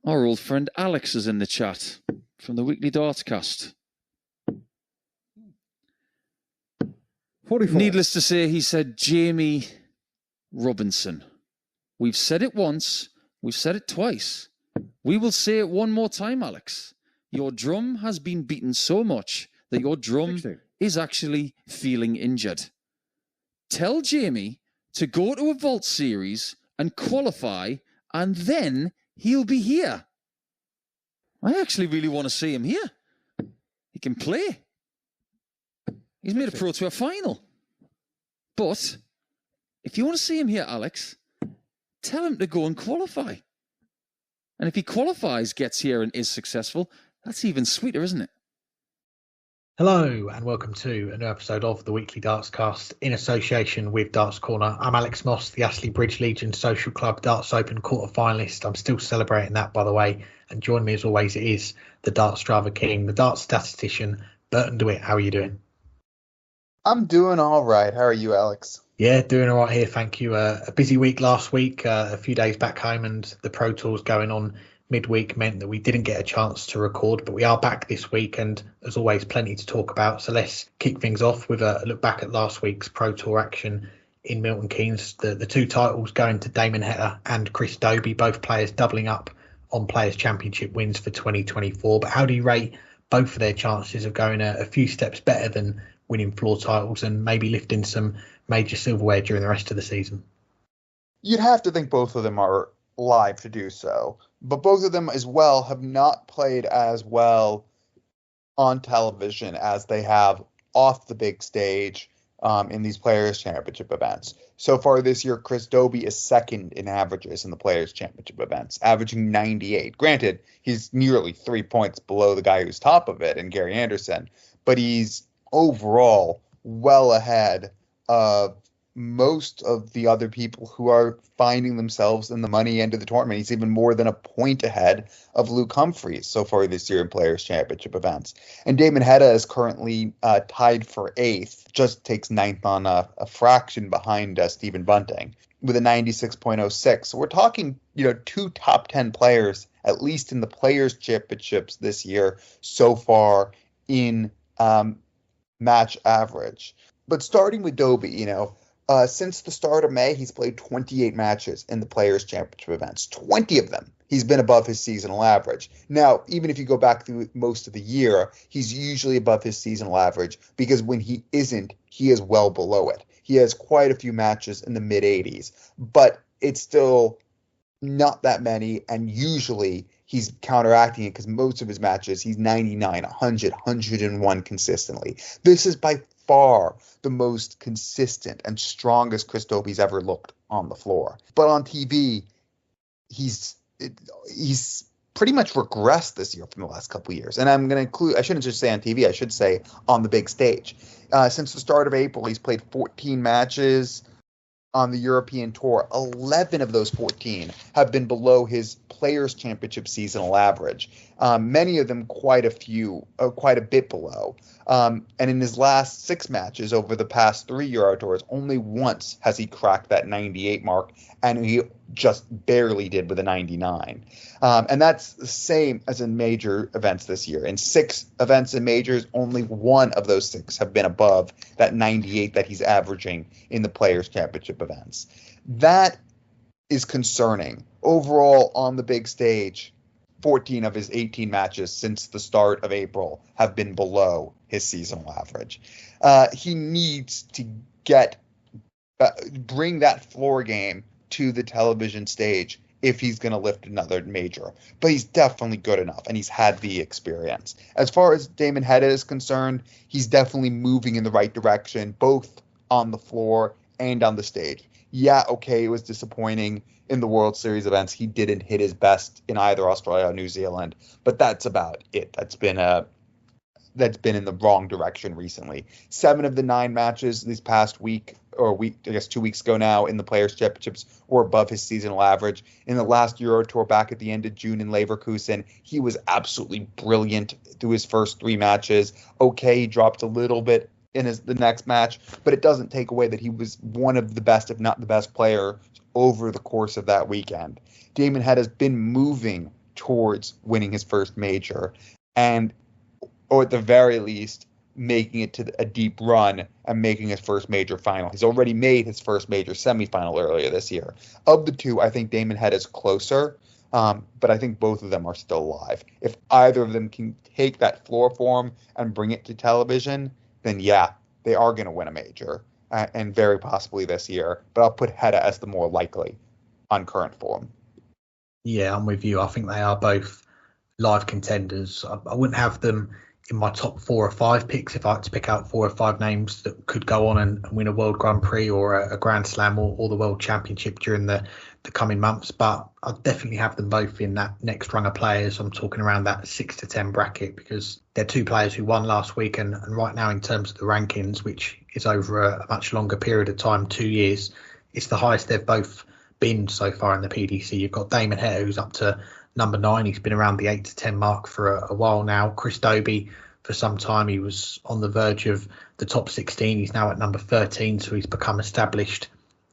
Our old friend Alex is in the chat from the weekly Dartscast. 44. Needless to say, he said Jamie Robinson. We've said it once. We've said it twice. We will say it one more time, Alex. Your drum has been beaten so much that your drum 60. is actually feeling injured. Tell Jamie to go to a vault series and qualify, and then he'll be here. I actually really want to see him here. He can play. He's made a ProTour final. But if you want to see him here, Alex, tell him to go and qualify. And if he qualifies, gets here and is successful, that's even sweeter, isn't it? Hello and welcome to a new episode of the Weekly Dartscast in association with Darts Corner. I'm Alex Moss, the Astley Bridge Legion Social Club Darts Open quarter finalist. I'm still celebrating that, by the way. And joining me as always is the Darts Driver King, the Darts statistician, Burton DeWitt. How are you doing? I'm doing all right. How are you, Alex? Yeah, doing all right here. Thank you. A busy week last week, a few days back home, and the Pro Tours going on midweek meant that we didn't get a chance to record, but we are back this week and as always plenty to talk about. So let's kick things off with a look back at last week's Pro Tour action in Milton Keynes. The two titles going to Damon, Heta and Chris Dobey, both players doubling up on Players' Championship wins for 2024. But how do you rate both of their chances of going a few steps better than winning floor titles and maybe lifting some major silverware during the rest of the season? You'd have to think both of them are live to do so, but both of them as well have not played as well on television as they have off the big stage in these Players' Championship events. So far this year, Chris Dobey is second in averages in the Players' Championship events, averaging 98. Granted, he's nearly 3 points below the guy who's top of it, and Gary Anderson, but he's overall well ahead of most of the other people who are finding themselves in the money end of the tournament. He's even more than a point ahead of Luke Humphries so far this year in Players' Championship events. And Damon Heta is currently tied for 8th, just takes 9th on a fraction behind Stephen Bunting with a 96.06. So we're talking, two top 10 players, at least in the Players' Championships this year so far in match average. But starting with Dobey, since the start of May, he's played 28 matches in the Players' Championship events. 20 of them, he's been above his seasonal average. Now, even if you go back through most of the year, he's usually above his seasonal average because when he isn't, he is well below it. He has quite a few matches in the mid-80s, but it's still not that many, and usually he's counteracting it because most of his matches, he's 99, 100, 101 consistently. This is by far the most consistent and strongest Chris Dobey's ever looked on the floor. But on TV, he's pretty much regressed this year from the last couple of years. And I'm going to include, I shouldn't just say on TV, I should say on the big stage. Since the start of April, he's played 14 matches on the European Tour. 11 of those 14 have been below his Players' Championship seasonal average. Many of them quite a bit below. And in his last 6 matches over the past 3 Euro Tours, only once has he cracked that 98 mark, and he just barely did with a 99. And that's the same as in major events this year. In 6 events in majors, only 1 of those 6 have been above that 98 that he's averaging in the Players' Championship events. That is concerning. Overall, on the big stage, 14 of his 18 matches since the start of April have been below his seasonal average. He needs to bring that floor game to the television stage if he's going to lift another major. But he's definitely good enough, and he's had the experience. As far as Damon Heta is concerned, he's definitely moving in the right direction, both on the floor and on the stage. Yeah, okay, it was disappointing in the World Series events. He didn't hit his best in either Australia or New Zealand, but that's about it. That's been in the wrong direction recently. 7 of the 9 matches this past week, I guess 2 weeks ago now, in the Players' Championships were above his seasonal average. In the last Euro Tour back at the end of June in Leverkusen, he was absolutely brilliant through his first 3 matches. Okay, he dropped a little bit in the next match, but it doesn't take away that he was one of the best, if not the best player over the course of that weekend. Damon Heta has been moving towards winning his first major, or at the very least, making it to a deep run and making his first major final. He's already made his first major semifinal earlier this year. Of the two, I think Damon Heta is closer, but I think both of them are still alive. If either of them can take that floor form and bring it to television, then yeah, they are going to win a major, and very possibly this year. But I'll put Heta as the more likely on current form. Yeah, I'm with you. I think they are both live contenders. I wouldn't have them in my top 4 or 5 picks if I had to pick out 4 or 5 names that could go on and win a World Grand Prix or a Grand Slam or the World Championship during the coming months. But I'd definitely have them both in that next rung of players. I'm talking around that 6 to 10 bracket, because they're 2 players who won last week. And right now, in terms of the rankings, which is over a much longer period of time, 2 years, it's the highest they've both been so far in the PDC. You've got Damon Heta, who's up to number 9. He's been around the 8 to 10 mark for a while now. Chris Dobey, for some time, he was on the verge of the top 16. He's now at number 13, so he's become established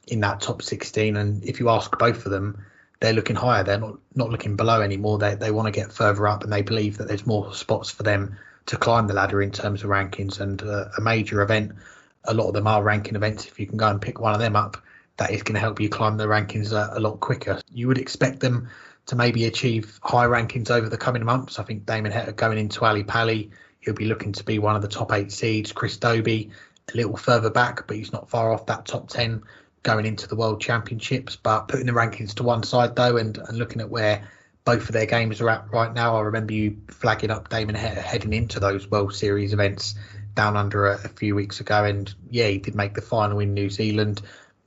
in that top 16. And if you ask both of them, they're looking higher. They're not looking below anymore. They want to get further up, and they believe that there's more spots for them to climb the ladder in terms of rankings. And a major event, a lot of them are ranking events. If you can go and pick one of them up, that is going to help you climb the rankings a lot quicker. You would expect them to maybe achieve high rankings over the coming months. I think Damon Heta going into Ali Pali, he'll be looking to be one of the top 8 seeds. Chris Dobey a little further back, but he's not far off that top 10 going into the World Championships. But putting the rankings to one side, though, and looking at where both of their games are at right now, I remember you flagging up Damon Heta heading into those World Series events down under a few weeks ago. And yeah, he did make the final in New Zealand.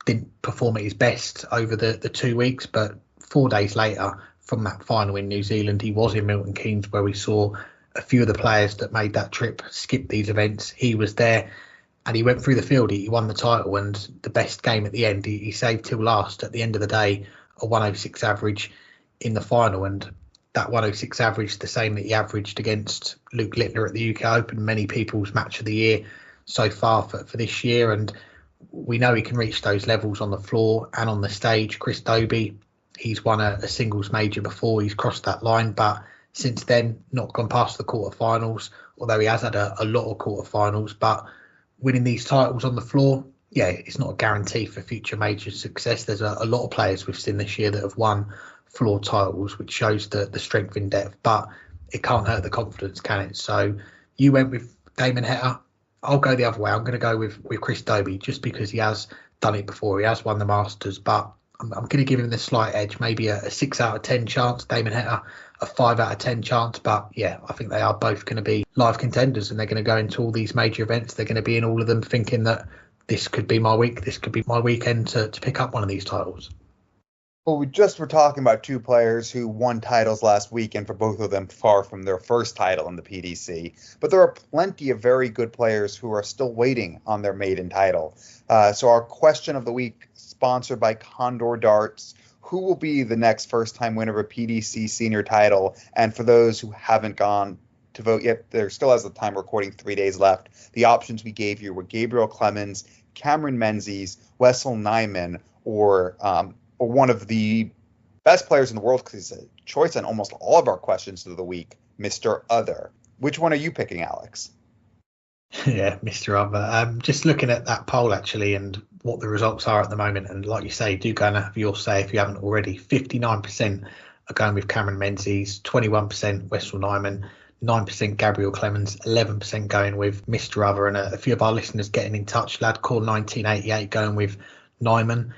Didn't perform at his best over the 2 weeks, but 4 days later from that final in New Zealand, he was in Milton Keynes, where we saw a few of the players that made that trip skip these events. He was there and he went through the field. He won the title, and the best game at the end, he saved till last. At the end of the day, a 106 average in the final, and that 106 average, the same that he averaged against Luke Littler at the UK Open, many people's match of the year so far for this year. And we know he can reach those levels on the floor and on the stage. Chris Dobey, he's won a singles major before. He's crossed that line, but since then, not gone past the quarterfinals, although he has had a lot of quarterfinals. But winning these titles on the floor, yeah, it's not a guarantee for future major success. There's a lot of players we've seen this year that have won floor titles, which shows the strength in depth, but it can't hurt the confidence, can it? So you went with Damon Heta. I'll go the other way. I'm going to go with Chris Dobey, just because he has done it before. He has won the Masters, but I'm going to give him the slight edge, maybe a 6 out of 10 chance. Damon Heta, a 5 out of 10 chance. But yeah, I think they are both going to be live contenders, and they're going to go into all these major events. They're going to be in all of them thinking that this could be my week. This could be my weekend to pick up one of these titles. Well, we just were talking about 2 players who won titles last week, and for both of them far from their first title in the PDC. But there are plenty of very good players who are still waiting on their maiden title. So our question of the week, sponsored by Condor Darts: who will be the next first-time winner of a PDC senior title? And for those who haven't gone to vote yet, there still has the time recording 3 days left. The options we gave you were Gabriel Clemens, Cameron Menzies, Wessel Nyman, or one of the best players in the world, because he's a choice on almost all of our questions of the week, Mr. Other. Which one are you picking, Alex? Yeah, Mr. Other. Just looking at that poll, actually, and what the results are at the moment, and like you say, do go and have your say if you haven't already. 59% are going with Cameron Menzies, 21% Wessel Nyman, 9% Gabriel Clemens, 11% going with Mr. Other, and a few of our listeners getting in touch. Ladcore 1988 going with Nyman.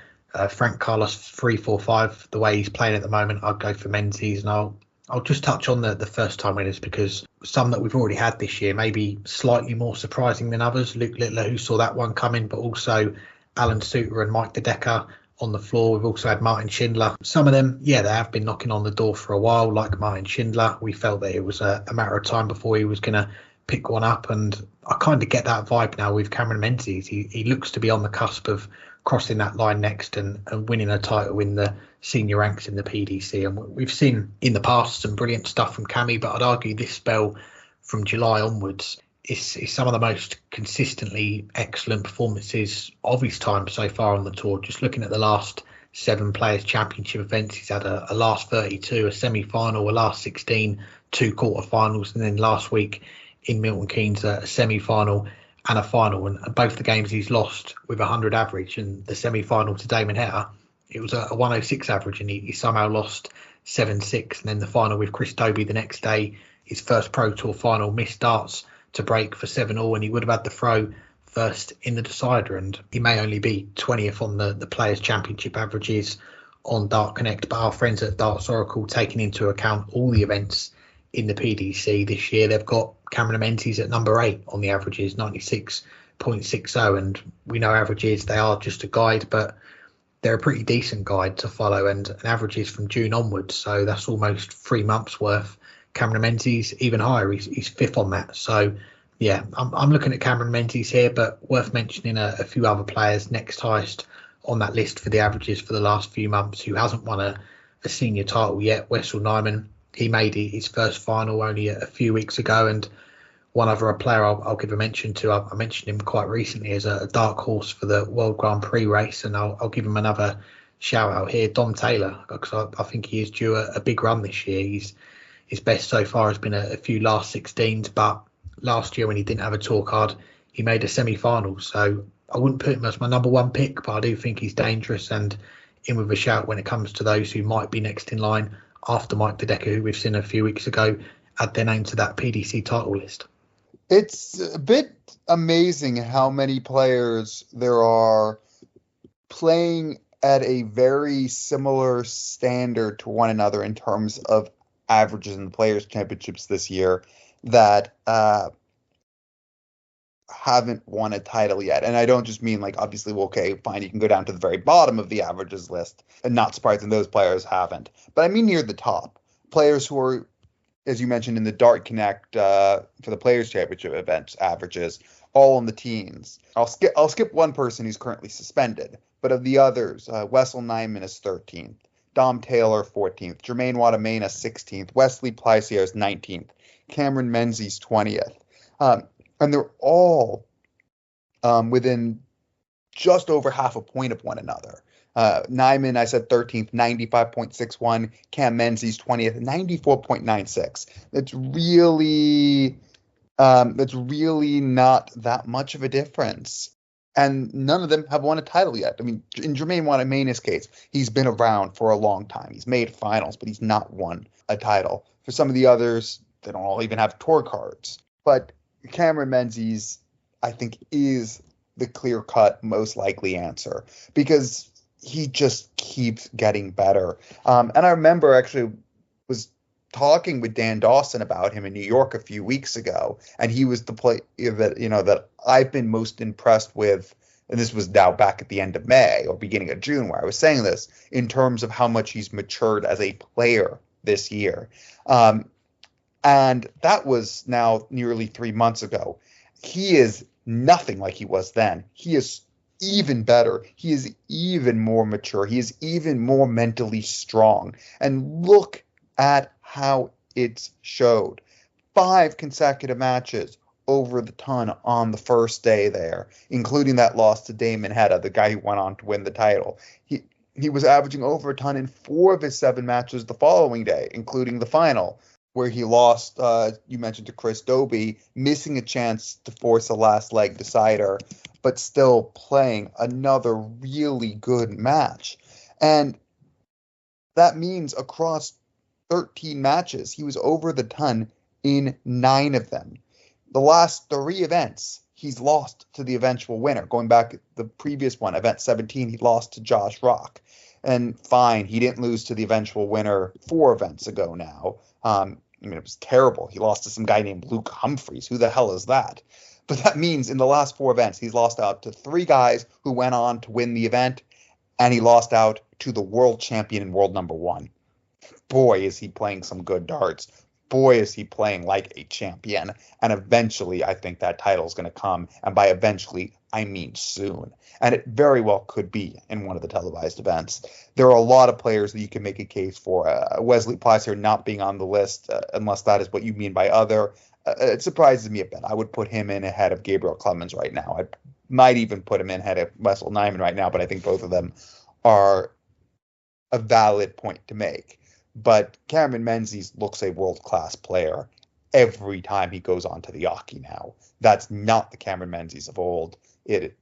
Frank Carlos 345, the way he's playing at the moment, I'd go for Menzies. And I'll just touch on the first time winners, because some that we've already had this year may be slightly more surprising than others. Luke Littler, who saw that one coming, but also Alan Suter and Mike DeDecker on the floor. We've also had Martin Schindler. Some of them, yeah, they have been knocking on the door for a while, like Martin Schindler. We felt that it was a matter of time before he was going to pick one up, and I kind of get that vibe now with Cameron Menzies. He looks to be on the cusp of crossing that line next and winning a title in the senior ranks in the PDC. And we've seen in the past some brilliant stuff from Cammy, but I'd argue this spell from July onwards is some of the most consistently excellent performances of his time so far on the tour. Just looking at the last 7 Players Championship events. He's had a last 32, a semi-final, a last 16, 2 quarterfinals, and then last week in Milton Keynes, a semi-final and a final. And both the games he's lost with 100 average, and the semi-final to Damon Heta, it was a 106 average, and he somehow lost 7-6. And then the final with Chris Dobey the next day, his first Pro Tour final, missed darts to break for 7-all, and he would have had the throw first in the decider, and he may only be 20th on the Players' Championship averages on Dart Connect. But our friends at Darts Oracle, taking into account all the events in the PDC this year, they've got Cameron Menzies at number 8 on the averages, 96.60, and we know averages, they are just a guide, but they're a pretty decent guide to follow, and an averages from June onwards, so that's almost 3 months worth. Cameron Menzies even higher, he's 5th on that. So yeah, I'm looking at Cameron Menzies here, but worth mentioning a few other players next highest on that list for the averages for the last few months who hasn't won a senior title yet. Wessel Nyman, he made his first final only a few weeks ago, and one other player I'll give a mention to, I mentioned him quite recently as a dark horse for the World Grand Prix race, and I'll give him another shout out here, Dom Taylor, because I think he is due a big run this year. His best so far has been a few last 16s, but last year when he didn't have a tour card, he made a semi-final. So I wouldn't put him as my number 1 pick, but I do think he's dangerous and in with a shout when it comes to those who might be next in line after Mike Bedecker, who we've seen a few weeks ago add their name to that PDC title list. It's a bit amazing how many players there are playing at a very similar standard to one another in terms of averages in the Players' Championships this year that haven't won a title yet. And I don't just mean like, obviously, well, okay, fine, you can go down to the very bottom of the averages list, and not surprising those players haven't. But I mean near the top. Players who are, as you mentioned in the Dart Connect for the Players' Championship events averages, all in the teens. I'll skip one person who's currently suspended, but of the others, Wessel Nyman is 13th. Dom Taylor, 14th. Jermaine Watamena, 16th. Wesley Pleisier, 19th. Cameron Menzies, 20th. And they're all within just over half a point of one another. Nyman, I said 13th, 95.61. Cam Menzies, 20th, 94.96. That's really not that much of a difference. And none of them have won a title yet. I mean, in Jermaine Watamena's case, he's been around for a long time. He's made finals, but he's not won a title. For some of the others, they don't all even have tour cards. But Cameron Menzies, I think, is the clear-cut, most likely answer because he just keeps getting better. And I remember actually was talking with Dan Dawson about him in New York a few weeks ago, and he was the player that I've been most impressed with, and this was now back at the end of May or beginning of June where I was saying this, in terms of how much he's matured as a player this year. And that was now nearly 3 months ago. He is nothing like he was then. He is even better. He is even more mature. He is even more mentally strong. And look at how it's showed. 5 consecutive matches over the ton on the first day there, including that loss to Damon Heta, the guy who went on to win the title. He was averaging over a ton in 4 of his 7 matches the following day, including the final, where he lost, you mentioned, to Chris Dobey, missing a chance to force a last leg decider, but still playing another really good match. And that means across 13 matches, he was over the ton in 9 of them. The last 3 events, he's lost to the eventual winner. Going back the previous one, event 17, he lost to Josh Rock. And fine, he didn't lose to the eventual winner 4 events ago now. I mean, it was terrible. He lost to some guy named Luke Humphreys. Who the hell is that? But that means in the last 4 events, he's lost out to 3 guys who went on to win the event, and he lost out to the world champion and world number 1. Boy, is he playing some good darts. Boy, is he playing like a champion. And eventually, I think that title is going to come. And by eventually, I mean soon. And it very well could be in one of the televised events. There are a lot of players that you can make a case for. Wesley Pleisier not being on the list, unless that is what you mean by other. It surprises me a bit. I would put him in ahead of Gabriel Clemens right now. I might even put him in ahead of Wessel Nyman right now, but I think both of them are a valid point to make. But Cameron Menzies looks a world-class player every time he goes onto the oche now. That's not the Cameron Menzies of old. It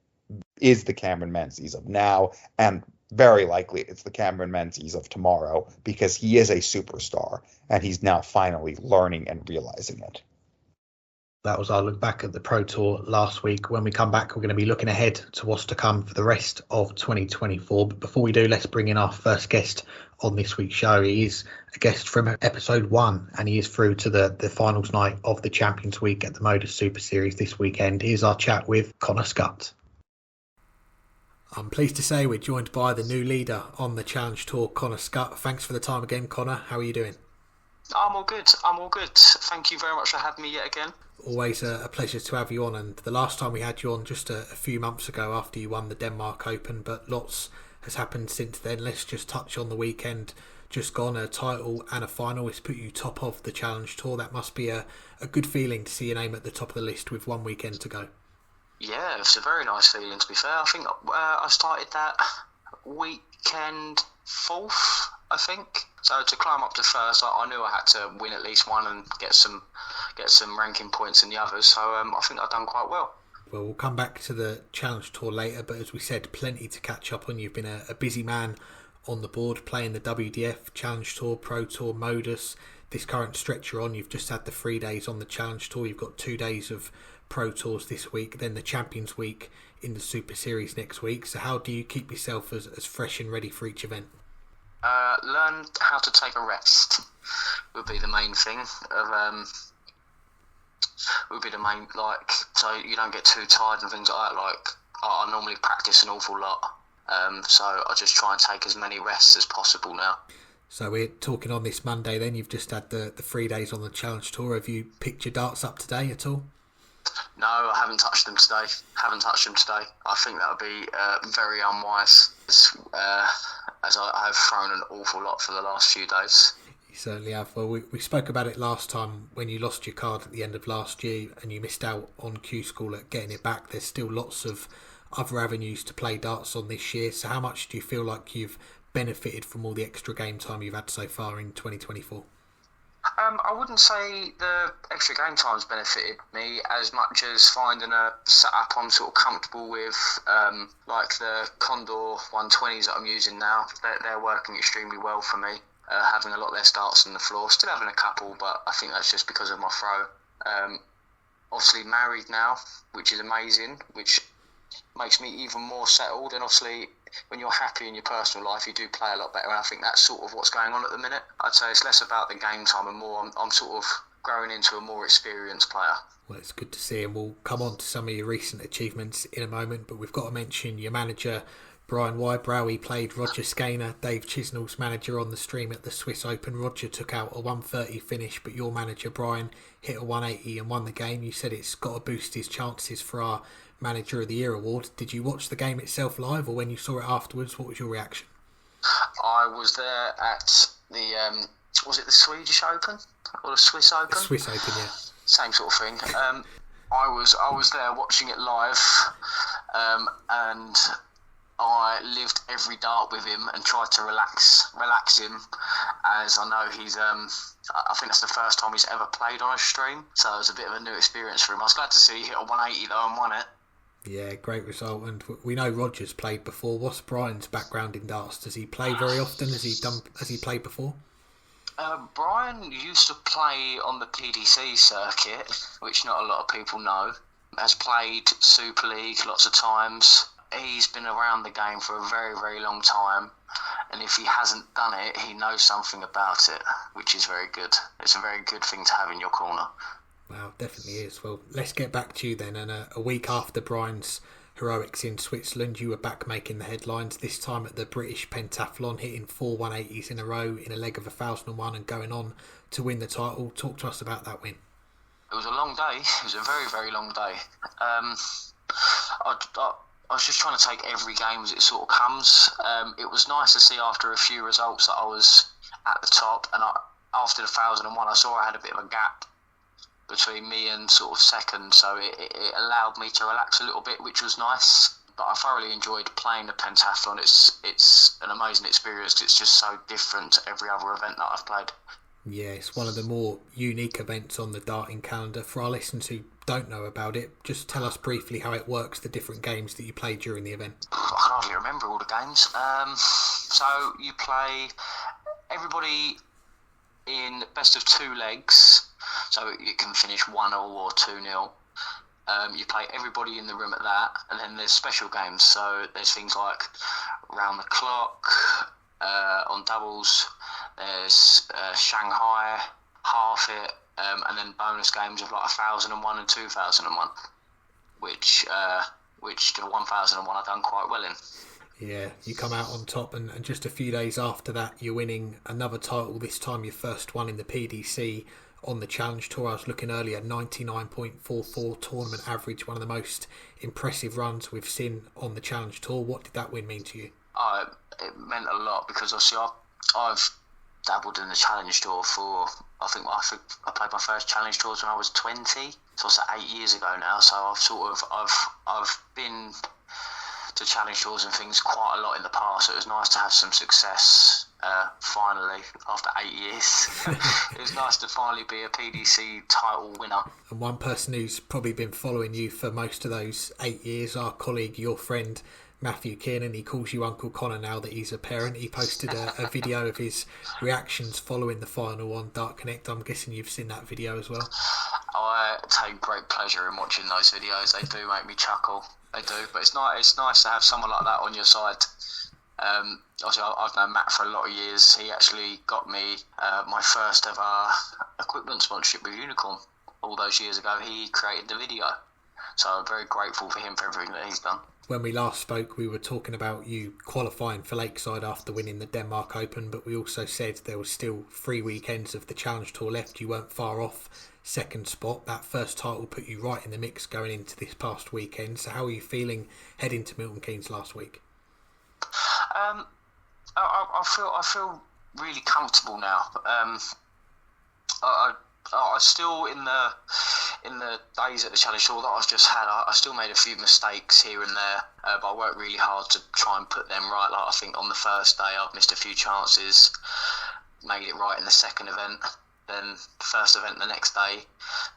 is the Cameron Menzies of now, and very likely it's the Cameron Menzies of tomorrow, because he is a superstar, and he's now finally learning and realizing it. That was our look back at the Pro Tour last week. When we come back, we're going to be looking ahead to what's to come for the rest of 2024. But before we do, let's bring in our first guest on this week's show. He is a guest from episode 1, and he is through to the finals night of the Champions Week at the MODUS Super Series this weekend. Here's our chat with Connor Scutt. I'm pleased to say we're joined by the new leader on the Challenge Tour, Connor Scutt. Thanks for the time again, Connor. How are you doing? I'm all good. Thank you very much for having me yet again. Always a pleasure to have you on, and the last time we had you on just a few months ago after you won the Denmark Open, but lots has happened since then. Let's just touch on the weekend just gone. A title and a final. It's put you top of the Challenge Tour. That must be a good feeling to see your name at the top of the list with one weekend to go. Yeah, it's a very nice feeling, to be fair. I think I started that weekend 4th, I think. So to climb up to first, I knew I had to win at least one and get some ranking points in the others. So I think I've done quite well. Well, we'll come back to the Challenge Tour later, but as we said, plenty to catch up on. You've been a busy man on the board, playing the WDF, Challenge Tour, Pro Tour, MODUS. This current stretch you're on, you've just had the 3 days on the Challenge Tour. You've got 2 days of Pro Tours this week, then the Champions Week in the Super Series next week. So how do you keep yourself as fresh and ready for each event? Learn how to take a rest would be the main thing. So you don't get too tired and things like that. Like I normally practice an awful lot, so I just try and take as many rests as possible now. So we're talking on this Monday then. You've just had the 3 days on the Challenge Tour. Have you picked your darts up today at all? No, I haven't touched them today. I think that would be very unwise, as I have thrown an awful lot for the last few days. You certainly have. Well, we spoke about it last time when you lost your card at the end of last year and you missed out on Q School at getting it back. There's still lots of other avenues to play darts on this year. So how much do you feel like you've benefited from all the extra game time you've had so far in 2024? I wouldn't say the extra game time's benefited me as much as finding a setup I'm sort of comfortable with, like the Condor 120s that I'm using now. They're working extremely well for me, having a lot less darts on the floor. Still having a couple, but I think that's just because of my throw. Obviously married now, which is amazing, which makes me even more settled. And obviously when you're happy in your personal life, you do play a lot better, and I think that's sort of what's going on at the minute. I'd say it's less about the game time and more I'm sort of growing into a more experienced player. Well, it's good to see, and we'll come on to some of your recent achievements in a moment, but we've got to mention your manager Brian Wybrow. He played Roger Skaner, Dave Chisnell's manager, on the stream at the Swiss Open. Roger took out a 130 finish, but your manager Brian hit a 180 and won the game. You said it's got to boost his chances for our Manager of the Year award. Did you watch the game itself live, or when you saw it afterwards, what was your reaction? I was there at the was it the Swedish Open or the Swiss Open? The Swiss Open, yeah. Same sort of thing. I was there watching it live, and I lived every dart with him and tried to relax him, as I know he's I think that's the first time he's ever played on a stream, so it was a bit of a new experience for him. I was glad to see he hit a 180 though and won it. Yeah, great result. And we know Roger's played before. What's Brian's background in darts? Does he play very often? Has he played before? Brian used to play on the PDC circuit, which not a lot of people know. Has played Super League lots of times. He's been around the game for a very, very long time, and if he hasn't done it, he knows something about it, which is very good. It's a very good thing to have in your corner. Wow, definitely is. Well, let's get back to you then. And a week after Brian's heroics in Switzerland, you were back making the headlines, this time at the British Pentathlon, hitting 4 180s in a row in a leg of 1001 and going on to win the title. Talk to us about that win. It was a long day. It was a very, very long day. I was just trying to take every game as it sort of comes. It was nice to see after a few results that I was at the top, and after the 1001 I saw I had a bit of a gap between me and sort of second, so it allowed me to relax a little bit, which was nice. But I thoroughly enjoyed playing the pentathlon. It's an amazing experience. It's just so different to every other event that I've played. Yeah, it's one of the more unique events on the darting calendar. For our listeners who don't know about it, just tell us briefly how it works, the different games that you play during the event. I can hardly remember all the games. So you play everybody in best of 2 legs, so it can finish 1-0 or 2-0. You play everybody in the room at that, and then there's special games. So there's things like round the clock, on doubles. There's Shanghai, half it, and then bonus games of like 1001 and 2001, which the 1001 I've done quite well in. Yeah, you come out on top, and just a few days after that, you're winning another title. This time, your first one in the PDC on the Challenge Tour. I was looking earlier, 99.44 tournament average, one of the most impressive runs we've seen on the Challenge Tour. What did that win mean to you? It meant a lot because obviously I've dabbled in the Challenge Tour for I think I played my first Challenge Tours when I was 20, so it's 8 years ago now. So I've been to Challenge Tours and things quite a lot in the past. So it was nice to have some success finally after 8 years. It was nice to finally be a PDC title winner. And one person who's probably been following you for most of those 8 years, our colleague, your friend Matthew Kiernan, he calls you Uncle Connor now that he's a parent. He posted a video of his reactions following the final on Dart Connect. I'm guessing you've seen that video as well. I take great pleasure in watching those videos. They do make me chuckle. They do, but it's nice to have someone like that on your side. Obviously, I've known Matt for a lot of years. He actually got me my first ever equipment sponsorship with Unicorn all those years ago. He created the video, so I'm very grateful for him for everything that he's done. When we last spoke, we were talking about you qualifying for Lakeside after winning the Denmark Open, but we also said there was still 3 weekends of the Challenge Tour left. You weren't far off second spot. That first title put you right in the mix going into this past weekend. So how are you feeling heading to Milton Keynes last week? I feel really comfortable now. I still in the days at the Challenge Tour that I've just had, I still made a few mistakes here and there, but I worked really hard to try and put them right. Like I think on the first day I've missed a few chances, made it right in the second event. Then the first event the next day,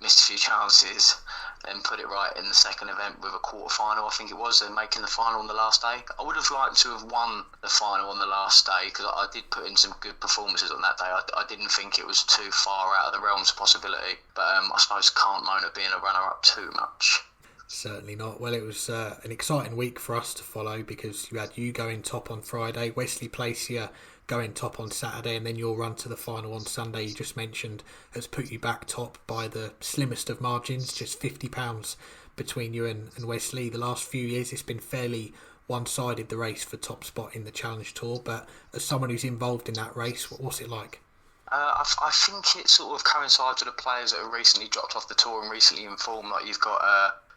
missed a few chances, then put it right in the second event with a quarter-final, I think it was, and making the final on the last day. I would have liked to have won the final on the last day because I did put in some good performances on that day. I didn't think it was too far out of the realms of possibility, but I suppose can't moan at being a runner-up too much. Certainly not. Well, it was an exciting week for us to follow because you had you going top on Friday, Wesley Placier going top on Saturday, and then your run to the final on Sunday, you just mentioned, has put you back top by the slimmest of margins, just £50 between you and Wesley. The last few years it's been fairly one-sided, the race for top spot in the Challenge Tour, but as someone who's involved in that race, what's it like? I think it sort of coincides with the players that have recently dropped off the tour and recently informed. Like you've got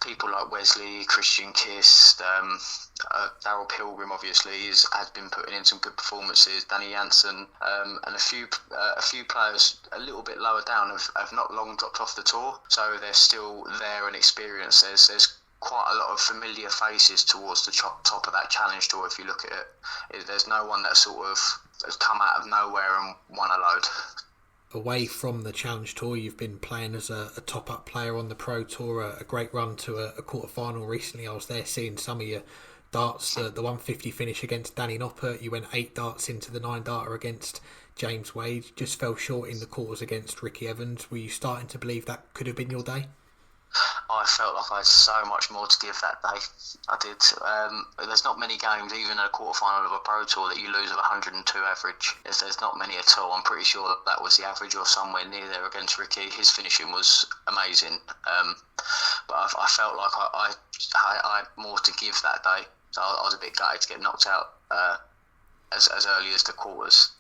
people like Wesley, Christian Kist, Darryl Pilgrim obviously has been putting in some good performances. Danny Janssen and a few players a little bit lower down have not long dropped off the tour, so they're still there and experienced. There's quite a lot of familiar faces towards the top of that Challenge Tour. If you look at it, there's no one that sort of has come out of nowhere and won a load. Away from the Challenge Tour, you've been playing as a top-up player on the Pro Tour, a great run to a quarter-final recently. I was there seeing some of your darts, the 150 finish against Danny Noppert. You went 8 darts into the 9-darter against James Wade. Just fell short in the quarters against Ricky Evans. Were you starting to believe that could have been your day? I felt like I had so much more to give that day. I did. There's not many games, even in a quarter-final of a Pro Tour, that you lose of 102 average. There's not many at all. I'm pretty sure that was the average or somewhere near there against Ricky. His finishing was amazing. But I felt like I had more to give that day. So I was a bit gutted to get knocked out as early as the quarters.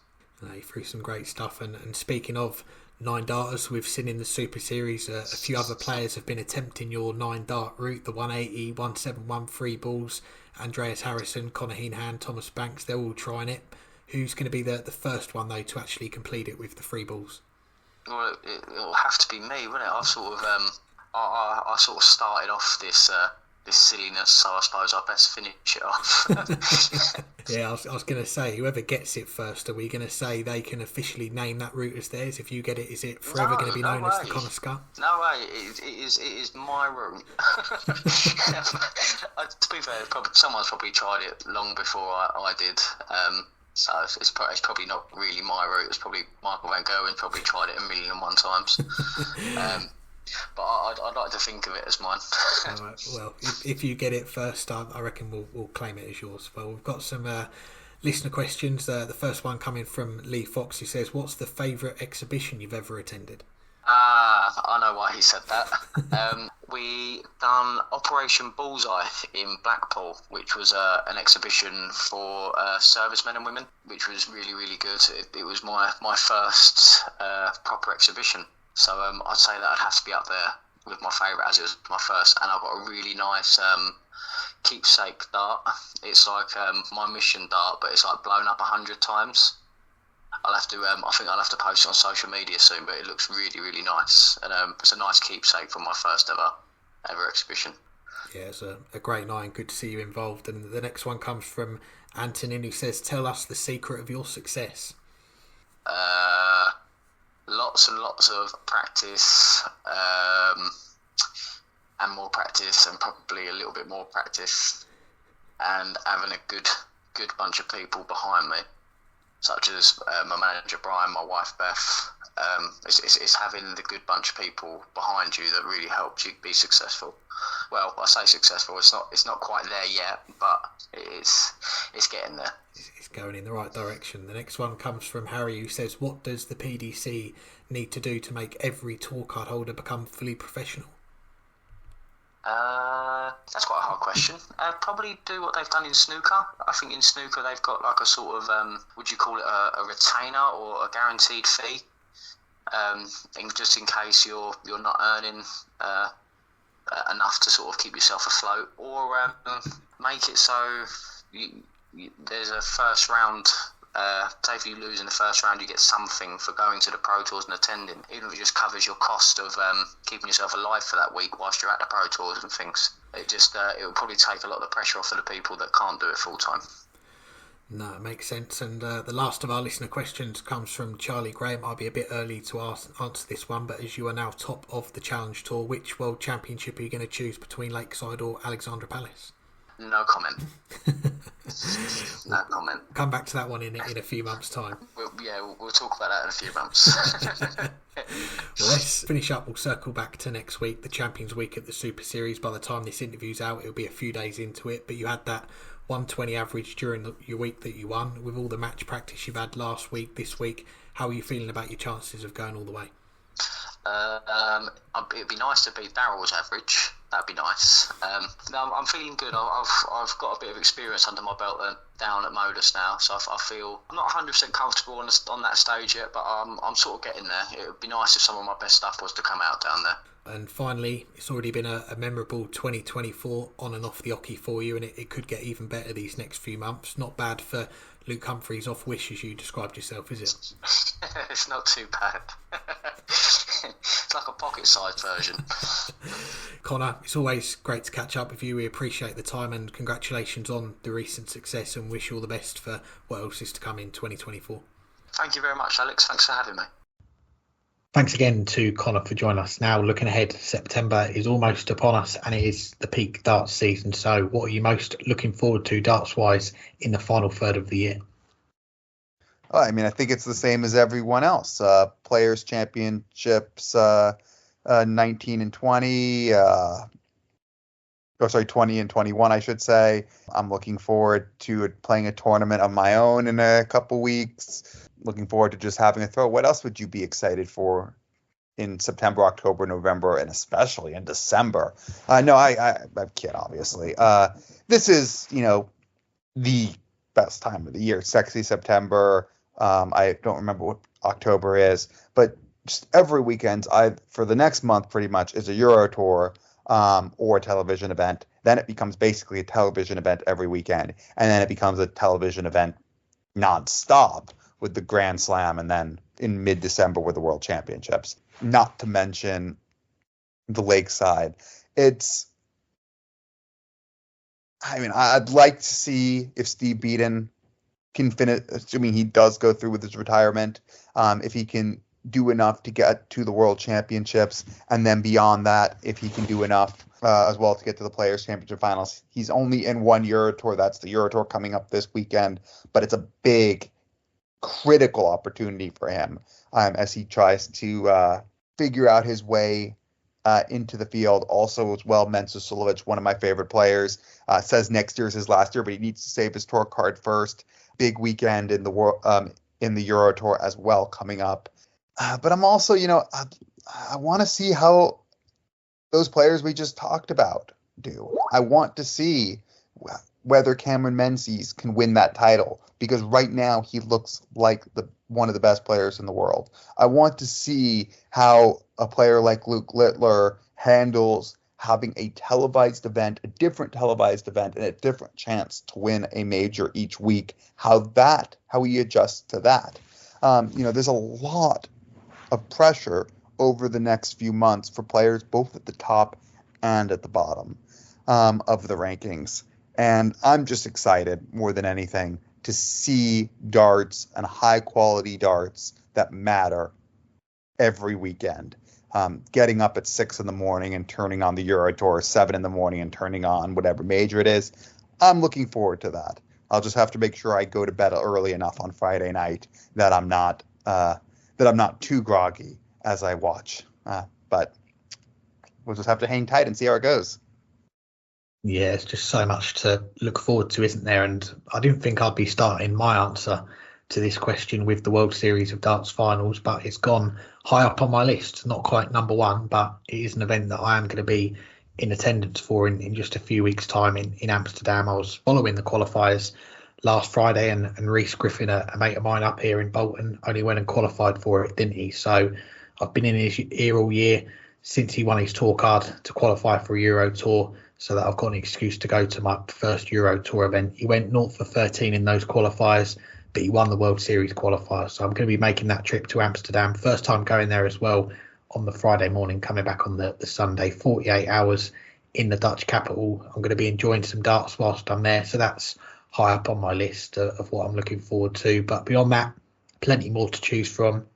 You threw some great stuff. And speaking of 9-darters, we've seen in the Super Series a few other players have been attempting your 9-dart route, the 180, 171 free balls. Andreas Harrison, Conor Heenhan, Thomas Banks, they're all trying it. Who's going to be the first one, though, to actually complete it with the free balls? Well, it'll have to be me, won't it? I sort of started off this this silliness, so I suppose I best finish it off. Yeah, I was going to say, whoever gets it first, are we going to say they can officially name that route as theirs? If you get it, is it forever going to be known as the Connor Scutt? No way, it is my route. To be fair, someone's probably tried it long before I did. So it's probably not really my route. It's probably Michael Van Gerwen probably tried it 1,000,001 times. But I'd like to think of it as mine. All right, well, if you get it first, I reckon we'll claim it as yours. Well, we've got some listener questions. The first one coming from Lee Fox. He says, "What's the favourite exhibition you've ever attended?" I know why he said that. We done Operation Bullseye in Blackpool, which was an exhibition for servicemen and women, which was really, really good. It was my first proper exhibition. So I'd say that I'd have to be up there with my favourite, as it was my first. And I've got a really nice keepsake dart. It's like my mission dart, but it's like blown up 100 times. I'll have to. I think I'll have to post it on social media soon, but it looks really, really nice, and it's a nice keepsake from my first ever exhibition. Yeah, it's a great night, and good to see you involved. And the next one comes from Antonin, who says, "Tell us the secret of your success." Lots and lots of practice, and more practice, and probably a little bit more practice, and having a good bunch of people behind me, such as my manager Brian, my wife Beth. It's having the good bunch of people behind you that really helped you be successful. Well, I say successful. It's not quite there yet, but it's getting there. It's going in the right direction. The next one comes from Harry, who says, "What does the PDC need to do to make every tour card holder become fully professional?" That's quite a hard question. Probably do what they've done in snooker. I think in snooker they've got like a sort of, would you call it a retainer or a guaranteed fee? Just in case you're not earning enough to sort of keep yourself afloat, or make it so there's a first round. Say if you lose in the first round, you get something for going to the Pro Tours and attending, even if it just covers your cost of keeping yourself alive for that week whilst you're at the Pro Tours and things. It will probably take a lot of the pressure off of the people that can't do it full time. No, it makes sense. And the last of our listener questions comes from Charlie Graham. I'll be a bit early to answer this one, but as you are now top of the Challenge Tour, which World Championship are you going to choose between Lakeside or Alexandra Palace? No comment. No comment. Come back to that one in a few months' time. We'll talk about that in a few months. Well, let's finish up. We'll circle back to next week, the Champions Week at the Super Series. By the time this interview's out, it'll be a few days into it, but you had that 120 average during your week that you won. With all the match practice you've had last week, this week, how are you feeling about your chances of going all the way? It'd be nice to beat Darrell's average. That'd be nice. No, I'm feeling good. I've got a bit of experience under my belt down at MODUS now, so I feel I'm not 100% comfortable on that stage yet, but I'm sort of getting there. It would be nice if some of my best stuff was to come out down there. And finally, it's already been a memorable 2024 on and off the oche for you, and it could get even better these next few months. Not bad for Luke Humphreys off Wish, as you described yourself, is it? It's not too bad. It's like a pocket-sized version. Connor, it's always great to catch up with you. We appreciate the time, and congratulations on the recent success, and wish you all the best for what else is to come in 2024. Thank you very much, Alex. Thanks for having me. Thanks again to Connor for joining us. Now, looking ahead, September is almost upon us, and it is the peak darts season. So what are you most looking forward to darts-wise in the final third of the year? I mean, I think it's the same as everyone else. Players' Championships 19 and 20. 20 and 21, I should say. I'm looking forward to playing a tournament of my own in a couple weeks. Looking forward to just having a throw. What else would you be excited for in September, October, November, and especially in December? No, I'm kidding, obviously. This is, the best time of the year. Sexy September. I don't remember what October is, but just every weekend, for the next month, pretty much, is a Euro Tour or a television event. Then it becomes basically a television event every weekend, and then it becomes a television event nonstop with the Grand Slam, and then in mid-December with the World Championships. Not to mention the Lakeside. It's I mean, I'd like to see if Steve Beaton can finish, assuming he does go through with his retirement, if he can do enough to get to the World Championships, and then beyond that, if he can do enough as well to get to the Players' Championship Finals. He's only in one Euro Tour. That's the Euro Tour coming up this weekend, but it's a big, critical opportunity for him as he tries to figure out his way into the field. Also, as well, Mensa Sulovic, one of my favorite players, says next year is his last year, but he needs to save his tour card first. Big weekend in the Euro Tour as well coming up. But I'm also, I want to see how those players we just talked about do. I want to see whether Cameron Menzies can win that title, because right now he looks like one of the best players in the world. I want to see how a player like Luke Littler handles having a televised event, a different televised event, and a different chance to win a major each week, how he adjusts to that. There's a lot of pressure over the next few months for players both at the top and at the bottom of the rankings. And I'm just excited more than anything to see darts and high-quality darts that matter every weekend. Getting up at 6 in the morning and turning on the Euro Tour, 7 in the morning and turning on whatever major it is. I'm looking forward to that. I'll just have to make sure I go to bed early enough on Friday night that I'm not too groggy as I watch. But we'll just have to hang tight and see how it goes. Yeah, it's just so much to look forward to, isn't there? And I didn't think I'd be starting my answer to this question with the World Series of Darts finals, but it's gone high up on my list. Not quite number one, but it is an event that I am going to be in attendance for in just a few weeks' time in Amsterdam. I was following the qualifiers last Friday, and Rhys Griffin, a mate of mine up here in Bolton, only went and qualified for it, didn't he? So I've been in his ear all year since he won his tour card to qualify for a Euro Tour, so that I've got an excuse to go to my first Euro Tour event. He went 0 for 13 in those qualifiers, but he won the World Series qualifier. So I'm going to be making that trip to Amsterdam. First time going there as well on the Friday morning, coming back on the Sunday, 48 hours in the Dutch capital. I'm going to be enjoying some darts whilst I'm there. So that's high up on my list of what I'm looking forward to. But beyond that, plenty more to choose from.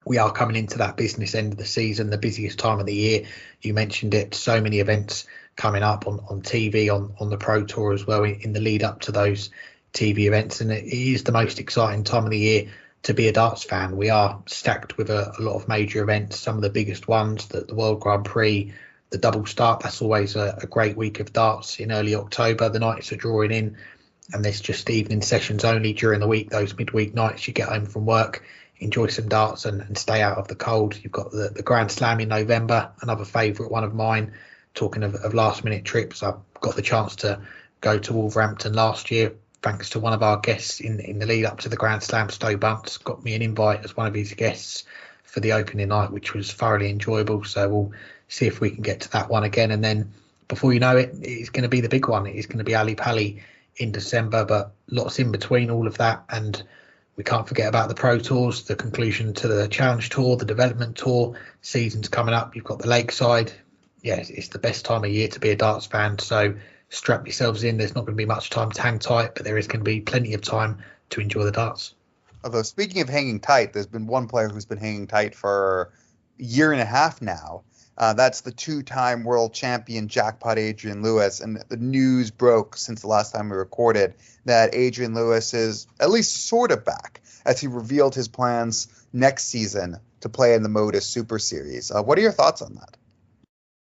We are coming into that business end of the season, the busiest time of the year. You mentioned it, so many events coming up on TV, on the Pro Tour as well, in the lead up to those TV events. And it is the most exciting time of the year to be a darts fan. We are stacked with a lot of major events, some of the biggest ones, the World Grand Prix, the double start. That's always a great week of darts in early October. The nights are drawing in, and there's just evening sessions only during the week. Those midweek nights, you get home from work, enjoy some darts and stay out of the cold. You've got the Grand Slam in November, another favourite one of mine. Talking of last minute trips, I've got the chance to go to Wolverhampton last year, thanks to one of our guests in the lead up to the Grand Slam. Stowe Bunce got me an invite as one of his guests for the opening night, which was thoroughly enjoyable. So we'll see if we can get to that one again. And then before you know it, it's going to be the big one. It's going to be Ali Pali in December, but lots in between all of that. And we can't forget about the Pro Tours, the conclusion to the Challenge Tour, the Development Tour. Season's coming up. You've got the Lakeside. Yeah, it's the best time of year to be a darts fan. So strap yourselves in. There's not going to be much time to hang tight, but there is going to be plenty of time to enjoy the darts. Although, speaking of hanging tight, there's been one player who's been hanging tight for a year and a half now. That's the two-time world champion Jackpot Adrian Lewis. And the news broke since the last time we recorded that Adrian Lewis is at least sort of back, as he revealed his plans next season to play in the MODUS Super Series. What are your thoughts on that?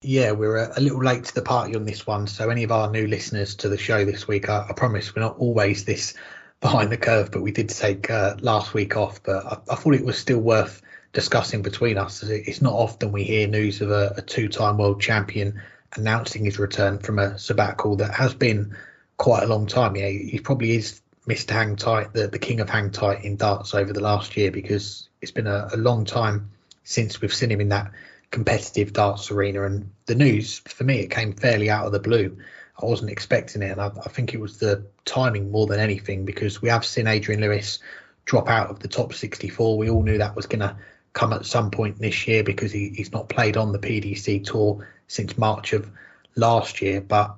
Yeah, we're a little late to the party on this one. So any of our new listeners to the show this week, I promise we're not always this behind the curve, but we did take last week off. But I thought it was still worth discussing between us. It's not often we hear news of a two-time world champion announcing his return from a sabbatical that has been quite a long time. Yeah, he probably is Mr. Hang Tight, the king of hang tight in darts over the last year, because it's been a long time since we've seen him in that competitive darts arena. And the news, for me, it came fairly out of the blue. I wasn't expecting it, and I think it was the timing more than anything, because we have seen Adrian Lewis drop out of the top 64. We all knew that was going to come at some point this year, because he's not played on the PDC tour since March of last year. But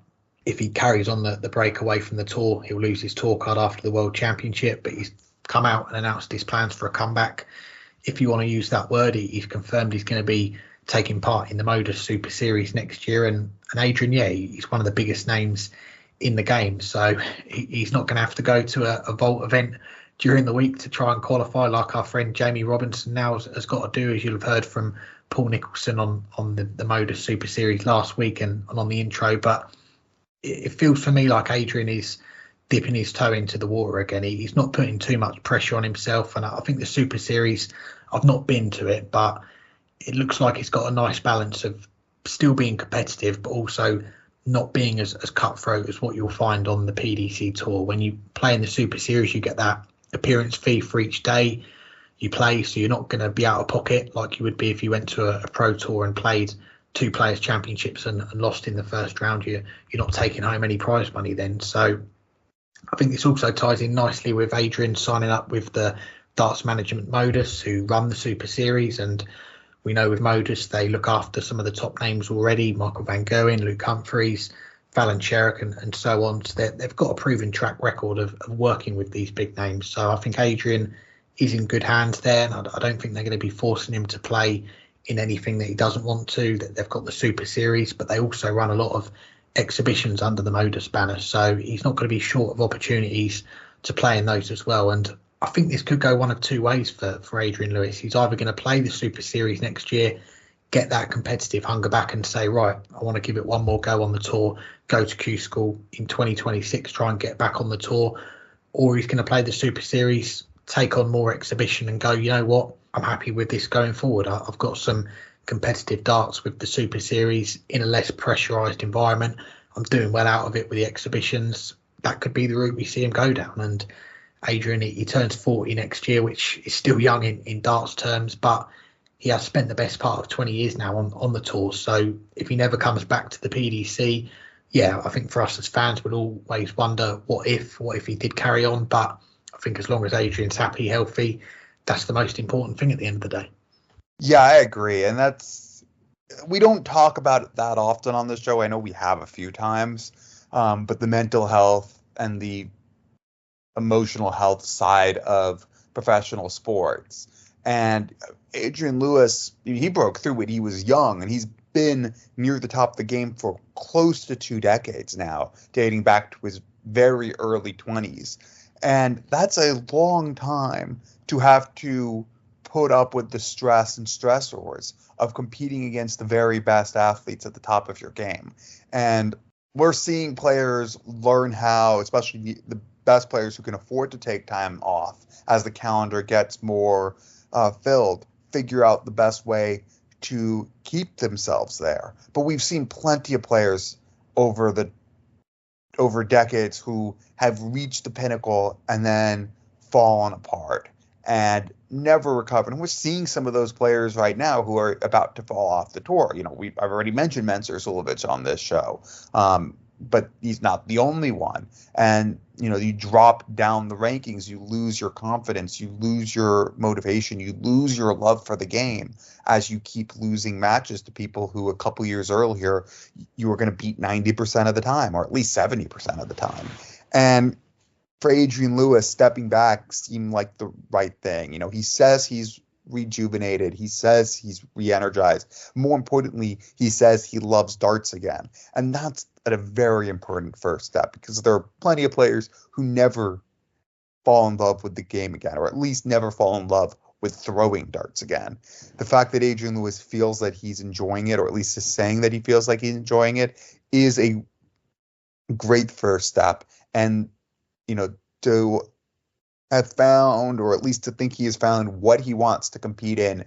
if he carries on the break away from the tour, he'll lose his tour card after the World Championship. But he's come out and announced his plans for a comeback. If you want to use that word, he's confirmed he's going to be taking part in the MODUS Super Series next year. And Adrian, he's one of the biggest names in the game. So he's not going to have to go to a vault event during the week to try and qualify like our friend Jamie Robinson now has got to do, as you'll have heard from Paul Nicholson on the MODUS Super Series last week and on the intro. But it feels for me like Adrian is dipping his toe into the water again. He's not putting too much pressure on himself. And I think the Super Series, I've not been to it, but it looks like it's got a nice balance of still being competitive, but also not being as cutthroat as what you'll find on the PDC Tour. When you play in the Super Series, you get that appearance fee for each day you play, so you're not going to be out of pocket like you would be if you went to a Pro Tour and played 2 Players Championships and lost in the first round. You're not taking home any prize money then. So I think this also ties in nicely with Adrian signing up with the Darts Management MODUS, who run the Super Series, and we know with MODUS they look after some of the top names already: Michael Van Gerwen, Luke Humphreys, Fallon Sherrick, and so on. So they've got a proven track record of working with these big names. So I think Adrian is in good hands there, and I don't think they're going to be forcing him to play in anything that he doesn't want to. They've got the Super Series, but they also run a lot of exhibitions under the MODUS banner. So he's not going to be short of opportunities to play in those as well. And I think this could go one of two ways for Adrian Lewis. He's either going to play the Super Series next year, get that competitive hunger back and say, right, I want to give it one more go on the tour, go to Q School in 2026, try and get back on the tour, or he's going to play the Super Series, take on more exhibition and go, you know what, I'm happy with this going forward. I've got some competitive darts with the Super Series in a less pressurised environment. I'm doing well out of it with the exhibitions. That could be the route we see him go down. And Adrian, he turns 40 next year, which is still young in darts terms, but he has spent the best part of 20 years now on the tour. So if he never comes back to the PDC, I think for us as fans, we'll always wonder what if he did carry on. But I think as long as Adrian's happy, healthy, that's the most important thing at the end of the day. Yeah, I agree. And we don't talk about it that often on this show. I know we have a few times, but the mental health and the emotional health side of professional sports. And Adrian Lewis, he broke through when he was young, and he's been near the top of the game for close to 2 decades now, dating back to his very early 20s. And that's a long time to have to put up with the stress and stressors of competing against the very best athletes at the top of your game. And we're seeing players learn how, especially the best players who can afford to take time off as the calendar gets more filled, figure out the best way to keep themselves there. But we've seen plenty of players over decades who have reached the pinnacle and then fallen apart and never recovered. And we're seeing some of those players right now who are about to fall off the tour. I've already mentioned Mensur Suljovic on this show, but he's not the only one. And you drop down the rankings, you lose your confidence, you lose your motivation, you lose your love for the game as you keep losing matches to people who a couple years earlier you were going to beat 90% of the time, or at least 70% of the time. And for Adrian Lewis, stepping back seemed like the right thing. He says he's rejuvenated. He says he's re-energized. More importantly, he says he loves darts again. And that's a very important first step, because there are plenty of players who never fall in love with the game again, or at least never fall in love with throwing darts again. The fact that Adrian Lewis feels that he's enjoying it, or at least is saying that he feels like he's enjoying it, is a great first step. And, to have found, or at least to think he has found, what he wants to compete in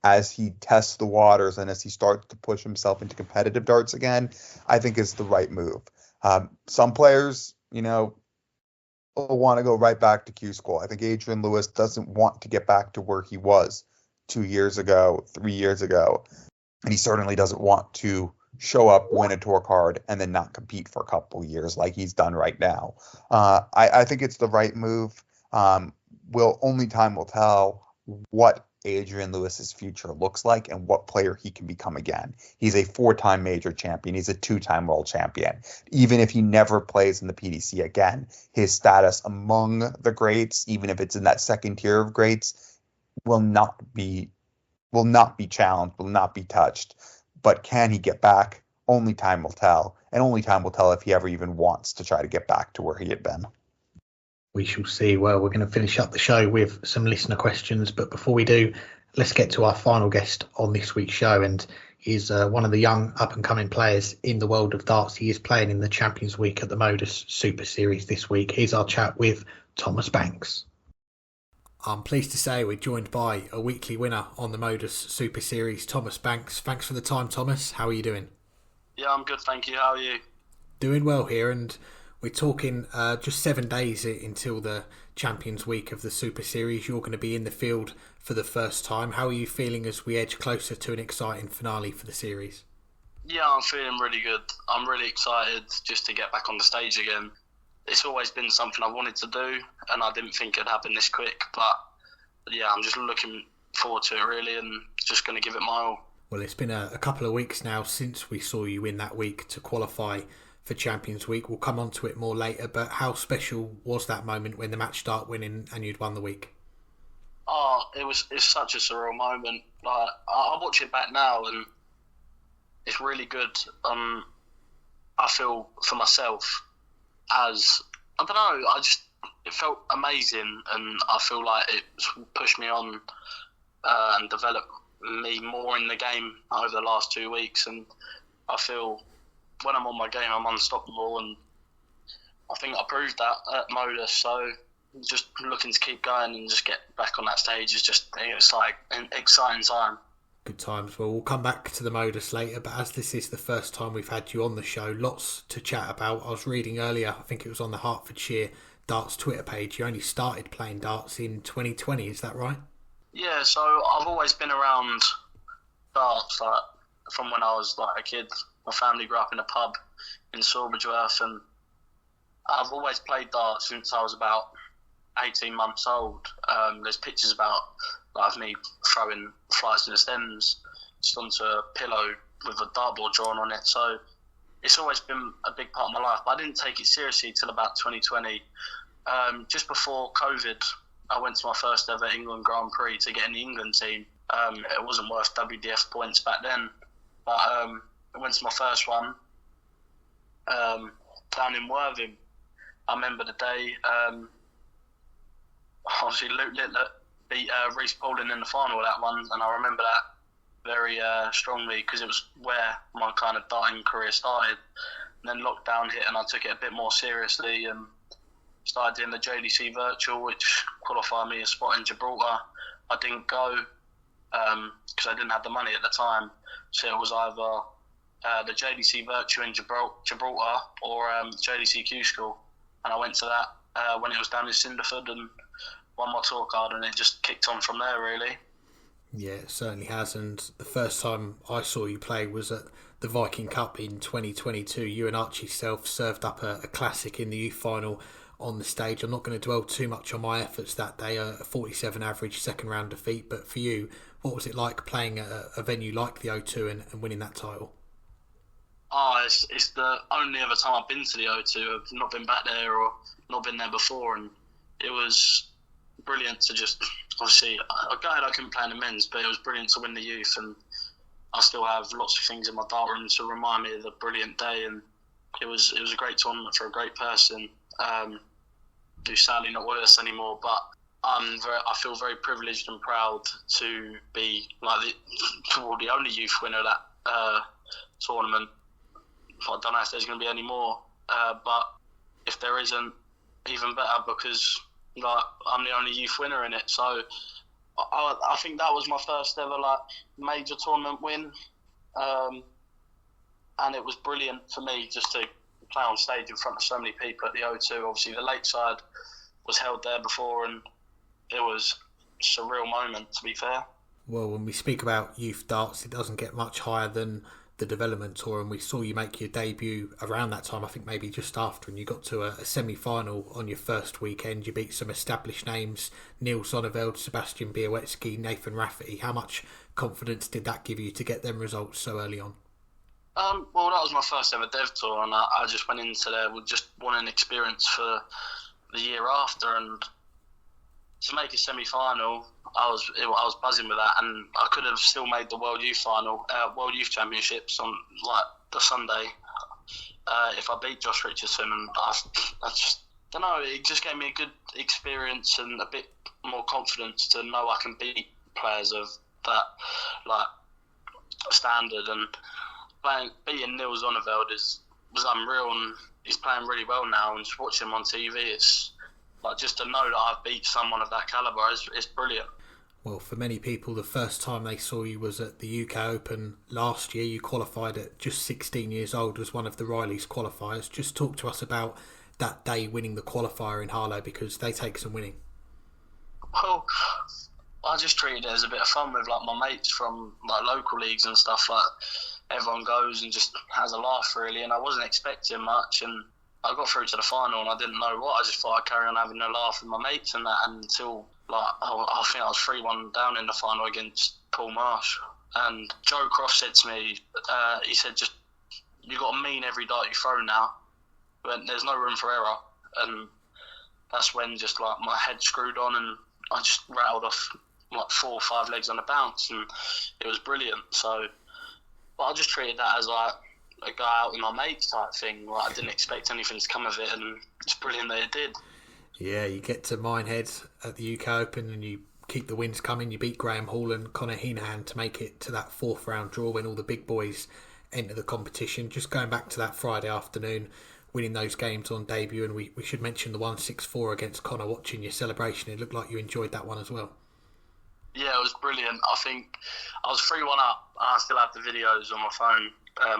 as he tests the waters and as he starts to push himself into competitive darts again, I think is the right move. Some players, will want to go right back to Q School. I think Adrian Lewis doesn't want to get back to where he was 2 years ago, 3 years ago. And he certainly doesn't want to show up, win a tour card, and then not compete for a couple years like he's done right now. I think it's the right move. Only time will tell what Adrian Lewis's future looks like and what player he can become again. He's a 4-time major champion. He's a 2-time world champion. Even if he never plays in the PDC again, his status among the greats, even if it's in that second tier of greats, will not be challenged, will not be touched. But can he get back? Only time will tell. And only time will tell if he ever even wants to try to get back to where he had been. We shall see. Well, we're going to finish up the show with some listener questions. But before we do, let's get to our final guest on this week's show. And he's one of the young up-and-coming players in the world of darts. He is playing in the Champions Week at the MODUS Super Series this week. Here's our chat with Thomas Banks. I'm pleased to say we're joined by a weekly winner on the MODUS Super Series, Thomas Banks. Thanks for the time, Thomas. How are you doing? Yeah, I'm good, thank you. How are you? Doing well here, and we're talking just 7 days until the Champions Week of the Super Series. You're going to be in the field for the first time. How are you feeling as we edge closer to an exciting finale for the series? Yeah, I'm feeling really good. I'm really excited just to get back on the stage again. It's always been something I wanted to do, and I didn't think it'd happen this quick. But yeah, I'm just looking forward to it really, and just going to give it my all. Well, it's been a couple of weeks now since we saw you in that week to qualify for Champions Week. We'll come on to it more later, but how special was that moment when the match started winning and you'd won the week? Oh, it's such a surreal moment. Like I watch it back now, and it's really good. I feel for myself as I don't know. It felt amazing, and I feel like it pushed me on and developed me more in the game over the last 2 weeks. And I feel when I'm on my game, I'm unstoppable, and I think I proved that at MODUS. So just looking to keep going and just get back on that stage it's like an exciting time. Good times. Well, we'll come back to the MODUS later, but as this is the first time we've had you on the show, lots to chat about. I was reading earlier, I think it was on the Hertfordshire Darts Twitter page, you only started playing darts in 2020, is that right? Yeah, so I've always been around darts, like from when I was like a kid. My family grew up in a pub in Sawbridgeworth, and I've always played darts since I was about 18 months old. There's pictures about like me throwing flights to the stems just onto a pillow with a dartboard drawn on it. So it's always been a big part of my life. But I didn't take it seriously till about 2020. Just before COVID, I went to my first ever England Grand Prix to get in the England team. It wasn't worth WDF points back then, but I went to my first one down in Worthing. I remember the day, obviously Luke Littler beat Reece Paulding in the final of that one, and I remember that very strongly because it was where my kind of darting career started. And then lockdown hit and I took it a bit more seriously and started doing the JDC Virtual, which qualified me a spot in Gibraltar. I didn't go because I didn't have the money at the time, so it was either the JDC Virtual in Gibraltar or JDC Q School, and I went to that when it was down in Cinderford and won my tour card, and it just kicked on from there really. Yeah, it certainly has, and the first time I saw you play was at the Viking Cup in 2022. You and Archie Self served up a classic in the youth final on the stage. I'm not going to dwell too much on my efforts that day, a 47 average second round defeat, but for you, what was it like playing at a venue like the O2 and winning that title? It's the only other time I've been to the O2. I've not been back there or not been there before, and it was brilliant to just, obviously, I couldn't play in the men's, but it was brilliant to win the youth, and I still have lots of things in my dart room to remind me of the brilliant day, and it was a great tournament for a great person who's sadly not with us anymore, but I feel very privileged and proud to be like the only youth winner of that tournament. I don't know if there's going to be any more, but if there isn't, even better, because like I'm the only youth winner in it. So I think that was my first ever like major tournament win, and it was brilliant for me just to play on stage in front of so many people at the O2. Obviously the Lakeside was held there before, and it was a surreal moment, to be fair. Well, when we speak about youth darts, it doesn't get much higher than the development tour, and we saw you make your debut around that time, I think maybe just after, and you got to a semi-final on your first weekend. You beat some established names, Neil Sonneveld, Sebastian Białecki, Nathan Rafferty. How much confidence did that give you to get them results so early on? Well, that was my first ever dev tour, and I just went into there with just wanting experience for the year after, and to make a semi-final, I was buzzing with that, and I could have still made the World Youth Youth Championships on like the Sunday if I beat Josh Richardson, and I just don't know. It just gave me a good experience and a bit more confidence to know I can beat players of that like standard, and beating Neil Sonneveld was unreal, and he's playing really well now, and just watching him on TV, it's like just to know that I've beat someone of that calibre is brilliant. Well, for many people, the first time they saw you was at the UK Open last year. You qualified at just 16 years old as one of the Riley's qualifiers. Just talk to us about that day winning the qualifier in Harlow, because they take some winning. Well, I just treated it as a bit of fun with like my mates from like local leagues and stuff. Like everyone goes and just has a laugh really, and I wasn't expecting much, and I got through to the final and I didn't know what. I just thought I'd carry on having a laugh with my mates and that until like I think I was 3-1 down in the final against Paul Marsh. And Joe Cross said to me, he said, just you got to mean every dart you throw now. But there's no room for error. And that's when just like my head screwed on and I just rattled off like 4 or 5 legs on the bounce, and it was brilliant. So, but I just treated that as like a guy out with my mates type thing. Like I didn't expect anything to come of it, and it's brilliant that it did. Yeah, you get to Minehead at the UK Open and you keep the wins coming. You beat Graham Hall and Conor Heenan to make it to that 4th round draw when all the big boys enter the competition. Just going back to that Friday afternoon, winning those games on debut, and we should mention the 164 against Conor. Watching your celebration, it looked like you enjoyed that one as well. Yeah, it was brilliant. I think I was 3-1 up. I still have the videos on my phone.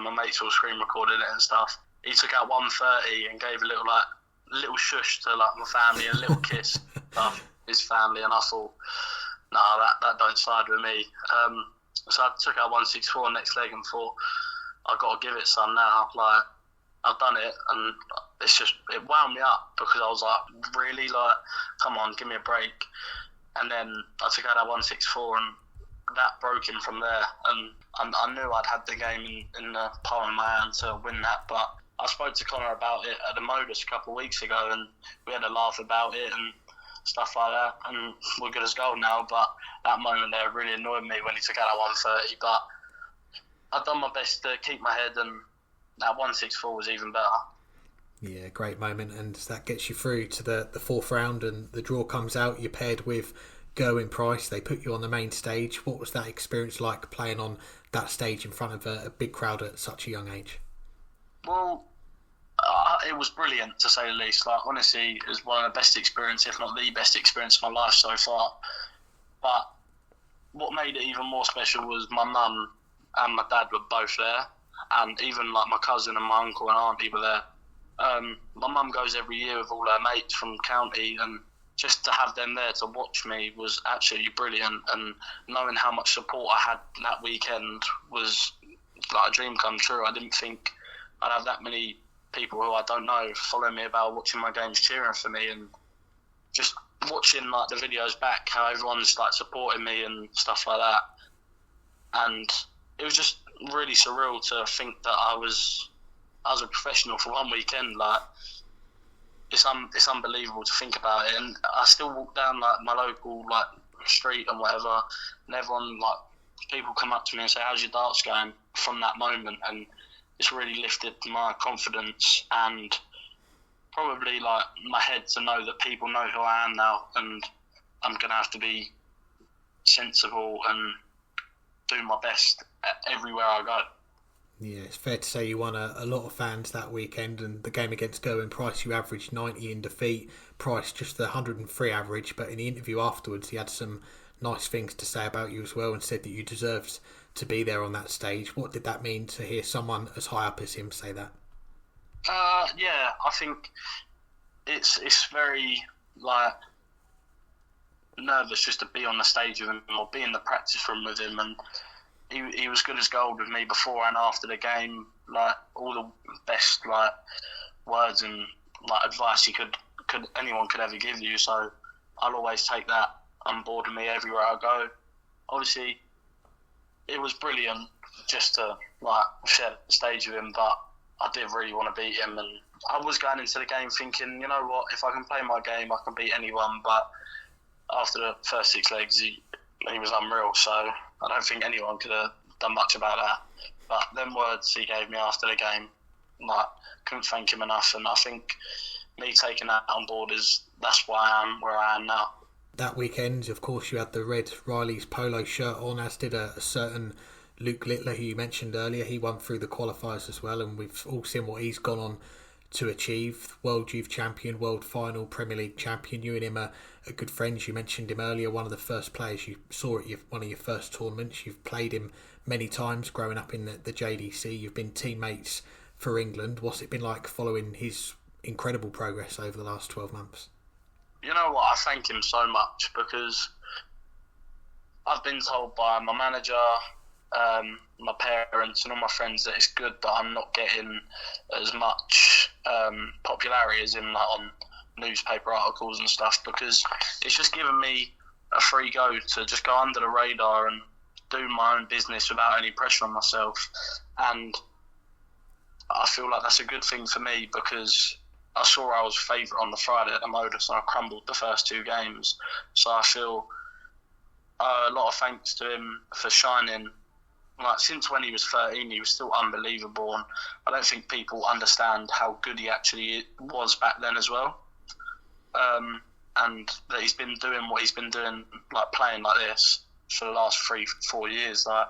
My mates all screen recorded it and stuff. He took out 130 and gave a little shush to like my family, and a little kiss to his family, and I thought, no, that don't side with me. So I took out 164 next leg and thought, I've got to give it some now. Like I've done it, and it wound me up because I was like, really, like, come on, give me a break. And then I took out that 164, and that broke him from there. And I knew I'd had the game in the palm of my hand to win that. But I spoke to Conor about it at the MODUS a couple of weeks ago, and we had a laugh about it and stuff like that. And we're good as gold now. But that moment there really annoyed me when he took out that 130. But I've done my best to keep my head, and that 164 was even better. Yeah, great moment, and that gets you through to the 4th round, and the draw comes out. You're paired with Gerwyn Price. They put you on the main stage. What was that experience like, playing on that stage in front of a big crowd at such a young age? Well, it was brilliant, to say the least. Like, honestly, it was one of the best experiences, if not the best experience of my life so far. But what made it even more special was my mum and my dad were both there, and even like my cousin and my uncle and auntie were there. My mum goes every year with all her mates from county, and just to have them there to watch me was absolutely brilliant. And knowing how much support I had that weekend was like a dream come true. I didn't think I'd have that many people who I don't know following me about, watching my games, cheering for me, and just watching like the videos back, how everyone's like supporting me and stuff like that. And it was just really surreal to think that I was a professional for one weekend. Like it's unbelievable to think about it. And I still walk down like my local like street and whatever, and everyone, like, people come up to me and say, how's your darts going, from that moment. And it's really lifted my confidence and probably like my head to know that people know who I am now, and I'm gonna have to be sensible and do my best everywhere I go. Yeah, it's fair to say you won a lot of fans that weekend, and the game against Gerwyn Price, you averaged 90 in defeat. Price just the 103 average, but in the interview afterwards he had some nice things to say about you as well, and said that you deserved to be there on that stage. What did that mean to hear someone as high up as him say that? Yeah, I think it's very like nervous just to be on the stage with him or be in the practice room with him, and he was good as gold with me before and after the game. Like, all the best like words and like advice anyone could ever give you. So I'll always take that on board with me everywhere I go. Obviously, it was brilliant just to like share the stage with him, but I did really want to beat him, and I was going into the game thinking, you know what, if I can play my game, I can beat anyone. But after the first 6 legs, he was unreal, so I don't think anyone could have done much about that. But them words he gave me after the game, like, couldn't thank him enough, and I think me taking that on board that's why I am where I am now. That weekend, of course, you had the red Riley's polo shirt on, as did a certain Luke Littler, who you mentioned earlier. He won through the qualifiers as well, and we've all seen what he's gone on to achieve. World Youth Champion, World Final, Premier League Champion. You and him are good friends. You mentioned him earlier, one of the first players you saw at one of your first tournaments. You've played him many times growing up in the JDC. You've been teammates for England. What's it been like following his incredible progress over the last 12 months? You know what, I thank him so much, because I've been told by my manager, my parents and all my friends that it's good that I'm not getting as much popularity as in like on newspaper articles and stuff, because it's just given me a free go to just go under the radar and do my own business without any pressure on myself. And I feel like that's a good thing for me, because I saw I was favourite on the Friday at the MODUS and I crumbled the first 2 games. So I feel a lot of thanks to him for shining. Like, since when he was 13, he was still unbelievable, and I don't think people understand how good he actually was back then as well. And that he's been doing what he's been doing, like playing like this for the last 3-4 years. Like,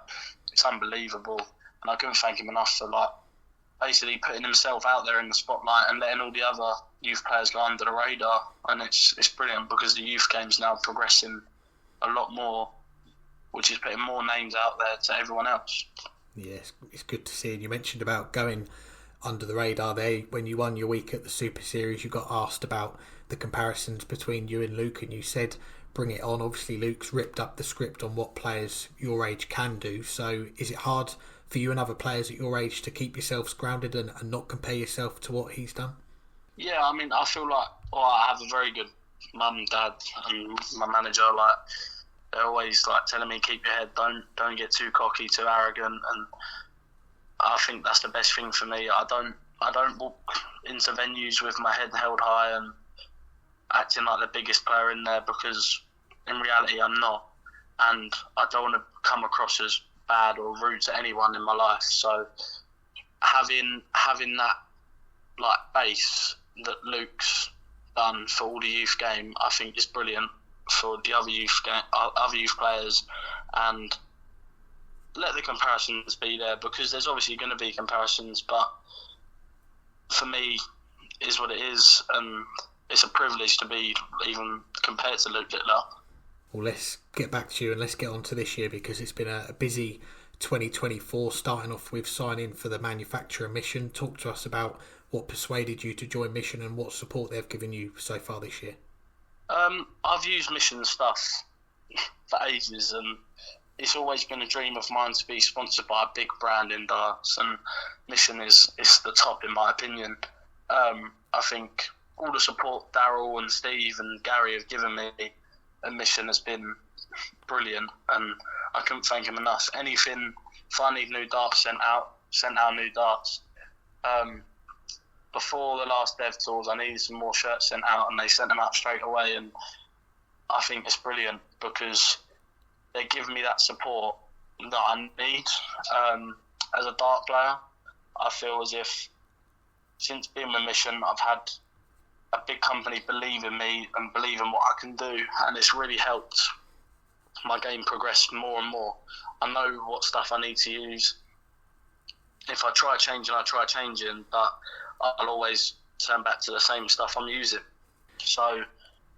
it's unbelievable, and I couldn't thank him enough for like basically putting himself out there in the spotlight and letting all the other youth players go under the radar. And it's brilliant, because the youth game's now progressing a lot more, which is putting more names out there to everyone else. Yes, it's good to see. And you mentioned about going under the radar there. When you won your week at the Super Series, you got asked about the comparisons between you and Luke, and you said, bring it on. Obviously, Luke's ripped up the script on what players your age can do. So is it hard for you and other players at your age to keep yourselves grounded and not compare yourself to what he's done? Yeah, I mean, I feel like I have a very good mum, dad, and my manager. Like, they're always like telling me, keep your head, don't get too cocky, too arrogant, and I think that's the best thing for me. I don't walk into venues with my head held high and acting like the biggest player in there, because in reality I'm not, and I don't want to come across as bad or rude to anyone in my life. So having that like base that Luke's done for all the youth game, I think is brilliant for the other youth players, and let the comparisons be there, because there's obviously going to be comparisons, but for me, is what it is, and it's a privilege to be even compared to Luke Littler. Well, let's get back to you and let's get on to this year, because it's been a busy 2024, starting off with signing for the manufacturer Mission. Talk to us about what persuaded you to join Mission and what support they've given you so far this year. I've used Mission stuff for ages, and it's always been a dream of mine to be sponsored by a big brand in darts, and Mission is the top in my opinion. I think all the support Daryl and Steve and Gary have given me at Mission has been brilliant, and I couldn't thank him enough. Anything, if I need new darts sent out new darts. Before the last dev tours, I needed some more shirts sent out, and they sent them out straight away, and I think it's brilliant, because they give me that support that I need. As a dart player, I feel as if since being with Mission, I've had a big company believe in me and believe in what I can do, and it's really helped my game progress more and more. I know what stuff I need to use. If I try changing, but I'll always turn back to the same stuff I'm using. So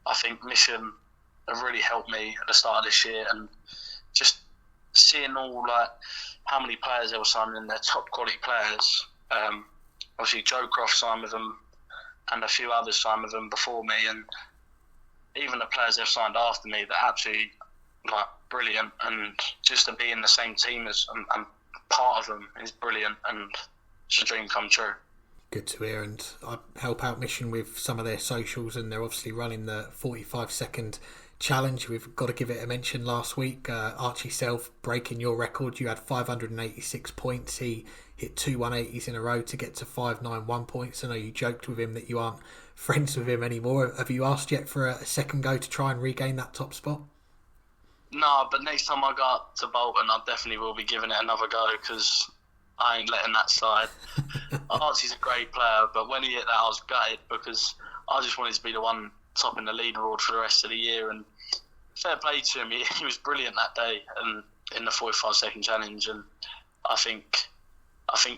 I think Mission have really helped me at the start of this year, and just seeing all like how many players they were signing in, their top quality players. Obviously Joe Croft signed with them, and a few others signed with them before me, and even the players they've signed after me that absolutely like brilliant, and just to be in the same team as and part of them is brilliant, and it's a dream come true. Good to hear, and I help out Mission with some of their socials, and they're obviously running the 45-second challenge. We've got to give it a mention. Last week, Archie Self breaking your record. You had 586 points. He hit 2 180s in a row to get to 591 points. I know you joked with him that you aren't friends with him anymore. Have you asked yet for a second go to try and regain that top spot? No, but next time I go up to Bolton, I definitely will be giving it another go, because I ain't letting that slide. Archie's a great player, but when he hit that, I was gutted, because I just wanted to be the one topping the leaderboard for the rest of the year. And fair play to him, he was brilliant that day and in the 45-second challenge. And I think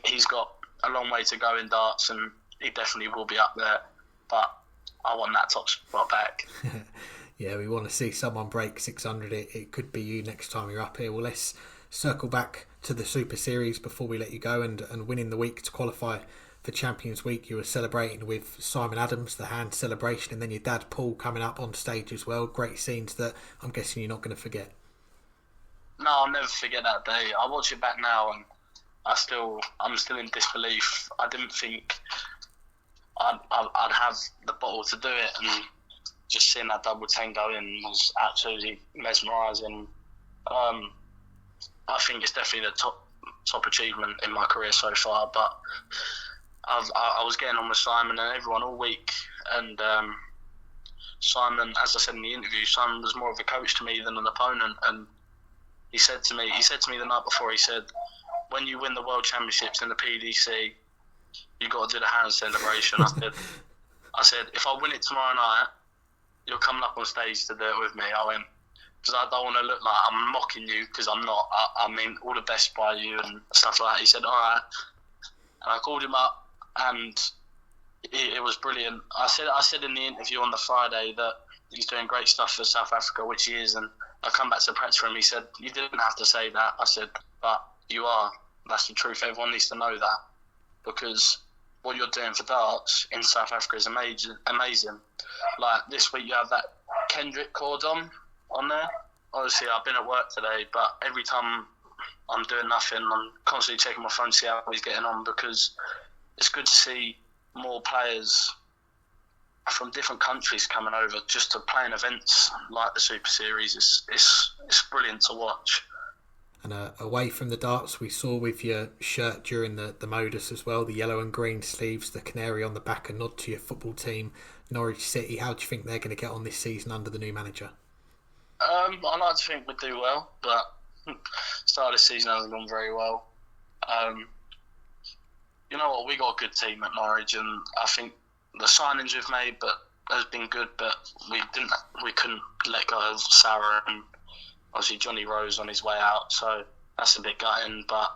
he's got a long way to go in darts, and he definitely will be up there. But I want that top spot back. Yeah, we want to see someone break 600. It could be you next time you're up here. Well, let's circle back to the Super Series before we let you go, and winning the week to qualify for Champions Week. You were celebrating with Simon Adams, the hand celebration, and then your dad Paul coming up on stage as well. Great scenes that I'm guessing you're not going to forget. No, I'll never forget that day. I watch it back now, and I'm still in disbelief. I didn't think I'd have the bottle to do it, and just seeing that double 10 go in was absolutely mesmerising. I think it's definitely the top achievement in my career so far. But I was getting on with Simon and everyone all week, and Simon, as I said in the interview, Simon was more of a coach to me than an opponent. And he said to me the night before, he said, when you win the World Championships in the PDC, you got to do the hand celebration. I said, if I win it tomorrow night, you're coming up on stage to do it with me. I went, because I don't want to look like I'm mocking you, because I'm not. I mean, all the best by you and stuff like that. He said, all right. And I called him up, and it was brilliant. I said in the interview on the Friday that he's doing great stuff for South Africa, which he is. And I come back to press for him. He said, you didn't have to say that. I said, but you are. That's the truth. Everyone needs to know that, because what you're doing for darts in South Africa is amazing. Like this week, you have that Kendrick cordon on there. Obviously, I've been at work today, but every time I'm doing nothing, I'm constantly checking my phone to see how he's getting on, because it's good to see more players from different countries coming over just to play in events like the Super Series. It's brilliant to watch. And away from the darts, we saw with your shirt during the MODUS as well, the yellow and green sleeves, the canary on the back, a nod to your football team, Norwich City. How do you think they're going to get on this season under the new manager? I like to think we'll do well, but start of the season hasn't gone very well. You know what, we got a good team at Norwich, and I think the signings we've made has been good, but we couldn't let go of Sarah, and obviously Johnny Rose on his way out, so that's a bit gutting. But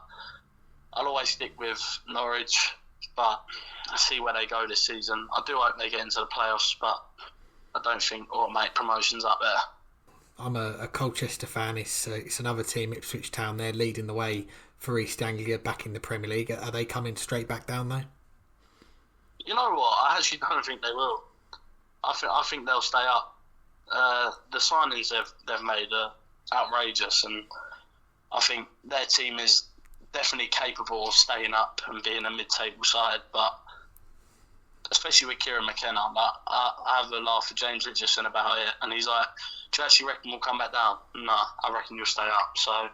I'll always stick with Norwich, but I see where they go this season. I do hope they get into the playoffs, but I don't think automatic promotion's up there. I'm a Colchester fan. It's another team, Ipswich Town. They're leading the way for East Anglia back in the Premier League. Are they coming straight back down though? You know what? I actually don't think they will. I think they'll stay up. The signings they've made are outrageous, and I think their team is definitely capable of staying up and being a mid-table side. But especially with Kieran McKenna, I have a laugh with James Richardson about it, and he's like, do you actually reckon we'll come back down? No, I reckon you'll stay up. So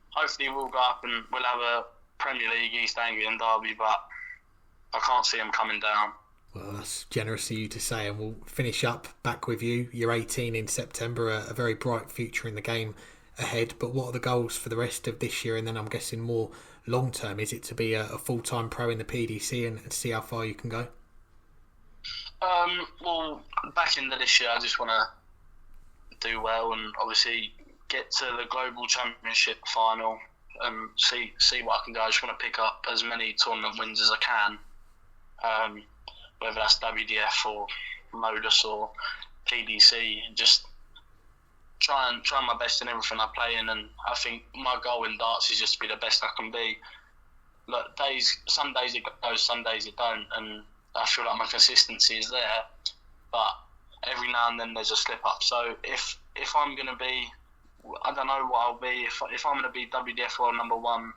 hopefully we'll go up and we'll have a Premier League East Anglian derby, but I can't see them coming down. Well, that's generous of you to say, and we'll finish up back with you. You're 18 in September, a very bright future in the game ahead, but what are the goals for the rest of this year, and then I'm guessing more long term? Is it to be a full-time pro in the PDC and see how far you can go? Well, back into this year, I just want to do well and obviously get to the Global Championship final and see what I can do. I just want to pick up as many tournament wins as I can, whether that's WDF or MODUS or PDC, just try my best in everything I play in. And I think my goal in darts is just to be the best I can be. Look, some days it goes, some days it don't, and I feel like my consistency is there, but every now and then there's a slip up. So if if I'm going to be, I don't know what I'll be. If I'm going to be WDF World number 1,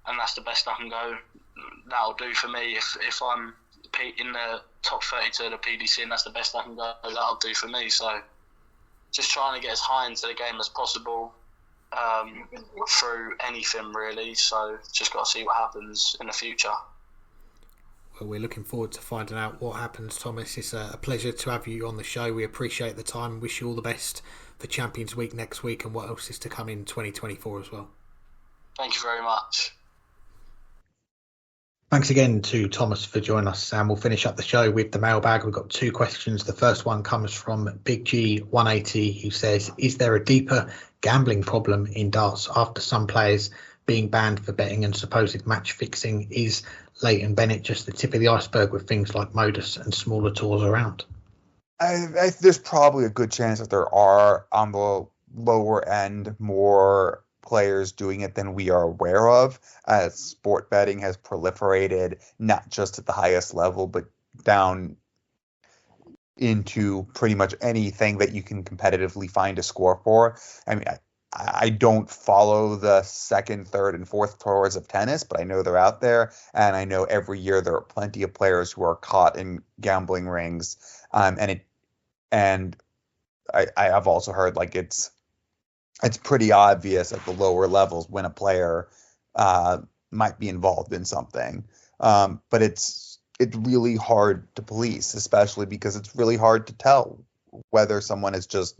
and that's the best I can go, that'll do for me. If I'm in the top 32 of the PDC and that's the best I can go, that'll do for me. So just trying to get as high into the game as possible through anything really. So just got to see what happens in the future. Well, we're looking forward to finding out what happens, Thomas. It's a pleasure to have you on the show. We appreciate the time. Wish you all the best for Champions Week next week and what else is to come in 2024 as well. Thank you very much. Thanks again to Thomas for joining us, and we'll finish up the show with the mailbag. We've got 2 questions. The first one comes from Big G180, who says, is there a deeper gambling problem in darts after some players being banned for betting and supposed match fixing? Is Leighton Bennett just the tip of the iceberg with things like MODUS and smaller tours around? There's probably a good chance that there are, on the lower end, more players doing it than we are aware of, as sport betting has proliferated not just at the highest level but down into pretty much anything that you can competitively find a score for. I mean, I don't follow the second, third, and fourth tours of tennis, but I know they're out there, and I know every year there are plenty of players who are caught in gambling rings, and I have also heard like it's pretty obvious at the lower levels when a player might be involved in something. But it's really hard to police, especially because it's really hard to tell whether someone is just,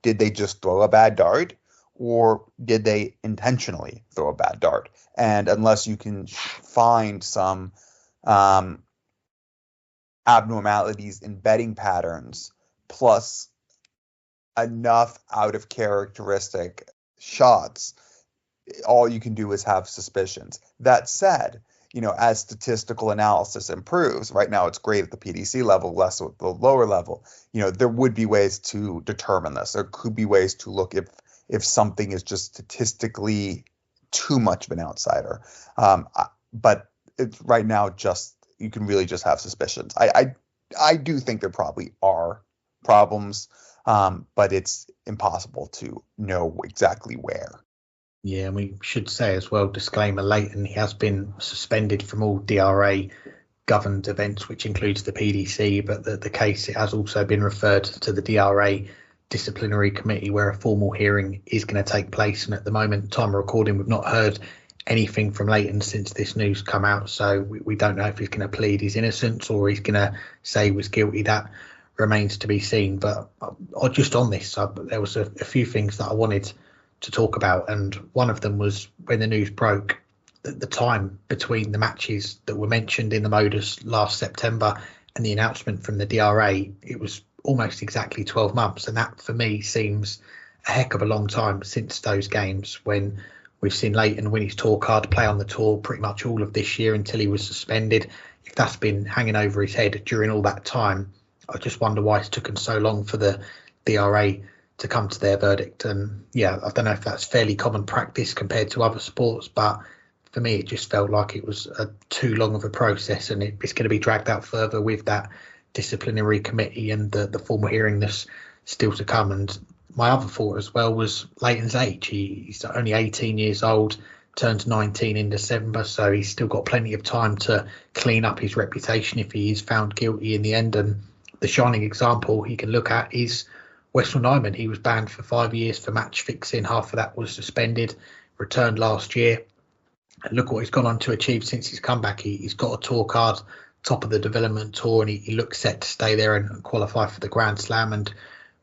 did they just throw a bad dart or did they intentionally throw a bad dart? And unless you can find some abnormalities in betting patterns, plus enough out of characteristic shots, all you can do is have suspicions. That said, as statistical analysis improves, right now it's great at the PDC level, less at the lower level, there would be ways to determine this. There could be ways to look if something is just statistically too much of an outsider. But it's right now you can really just have suspicions. I do think there probably are problems, but it's impossible to know exactly where. Yeah, and we should say as well, disclaimer, Leighton, he has been suspended from all DRA governed events, which includes the PDC, but the case, it has also been referred to the DRA disciplinary committee where a formal hearing is going to take place. And at the moment, time of recording, we've not heard anything from Leighton since this news come out. So we don't know if he's going to plead his innocence or he's going to say he was guilty. That remains to be seen. But just on this, there was a few things that I wanted to talk about, and one of them was when the news broke that the time between the matches that were mentioned in the MODUS last September and the announcement from the DRA, it was almost exactly 12 months, and that for me seems a heck of a long time since those games, when we've seen Leighton win his tour card, play on the tour pretty much all of this year until he was suspended. If that's been hanging over his head during all that time, I just wonder why it's taken so long for the DRA to come to their verdict. And yeah, I don't know if that's fairly common practice compared to other sports, but for me it just felt like it was too long of a process, and it's going to be dragged out further with that disciplinary committee and the formal hearing that's still to come. And my other thought as well was Leighton's age. He's only 18 years old, turns 19 in December, so he's still got plenty of time to clean up his reputation if he is found guilty in the end. And the shining example he can look at is Wessel Nyman. He was banned for 5 years for match fixing. Half of that was suspended, returned last year. And look what he's gone on to achieve since his comeback. He's got a tour card, top of the development tour, and he looks set to stay there and qualify for the Grand Slam. And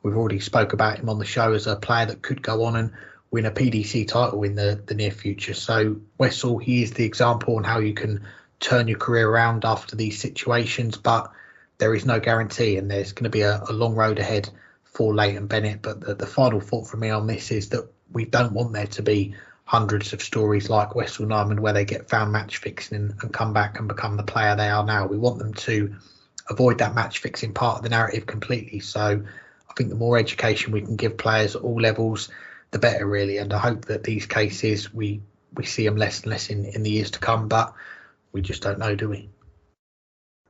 we've already spoke about him on the show as a player that could go on and win a PDC title in the near future. So Wessel, he is the example on how you can turn your career around after these situations, but there is no guarantee, and there's going to be a long road ahead for Leighton Bennett. But the final thought from me on this is that we don't want there to be hundreds of stories like Wessel Nyman where they get found match fixing and come back and become the player they are now. We want them to avoid that match fixing part of the narrative completely. So I think the more education we can give players at all levels, the better, really. And I hope that these cases, we see them less and less in the years to come, but we just don't know, do we?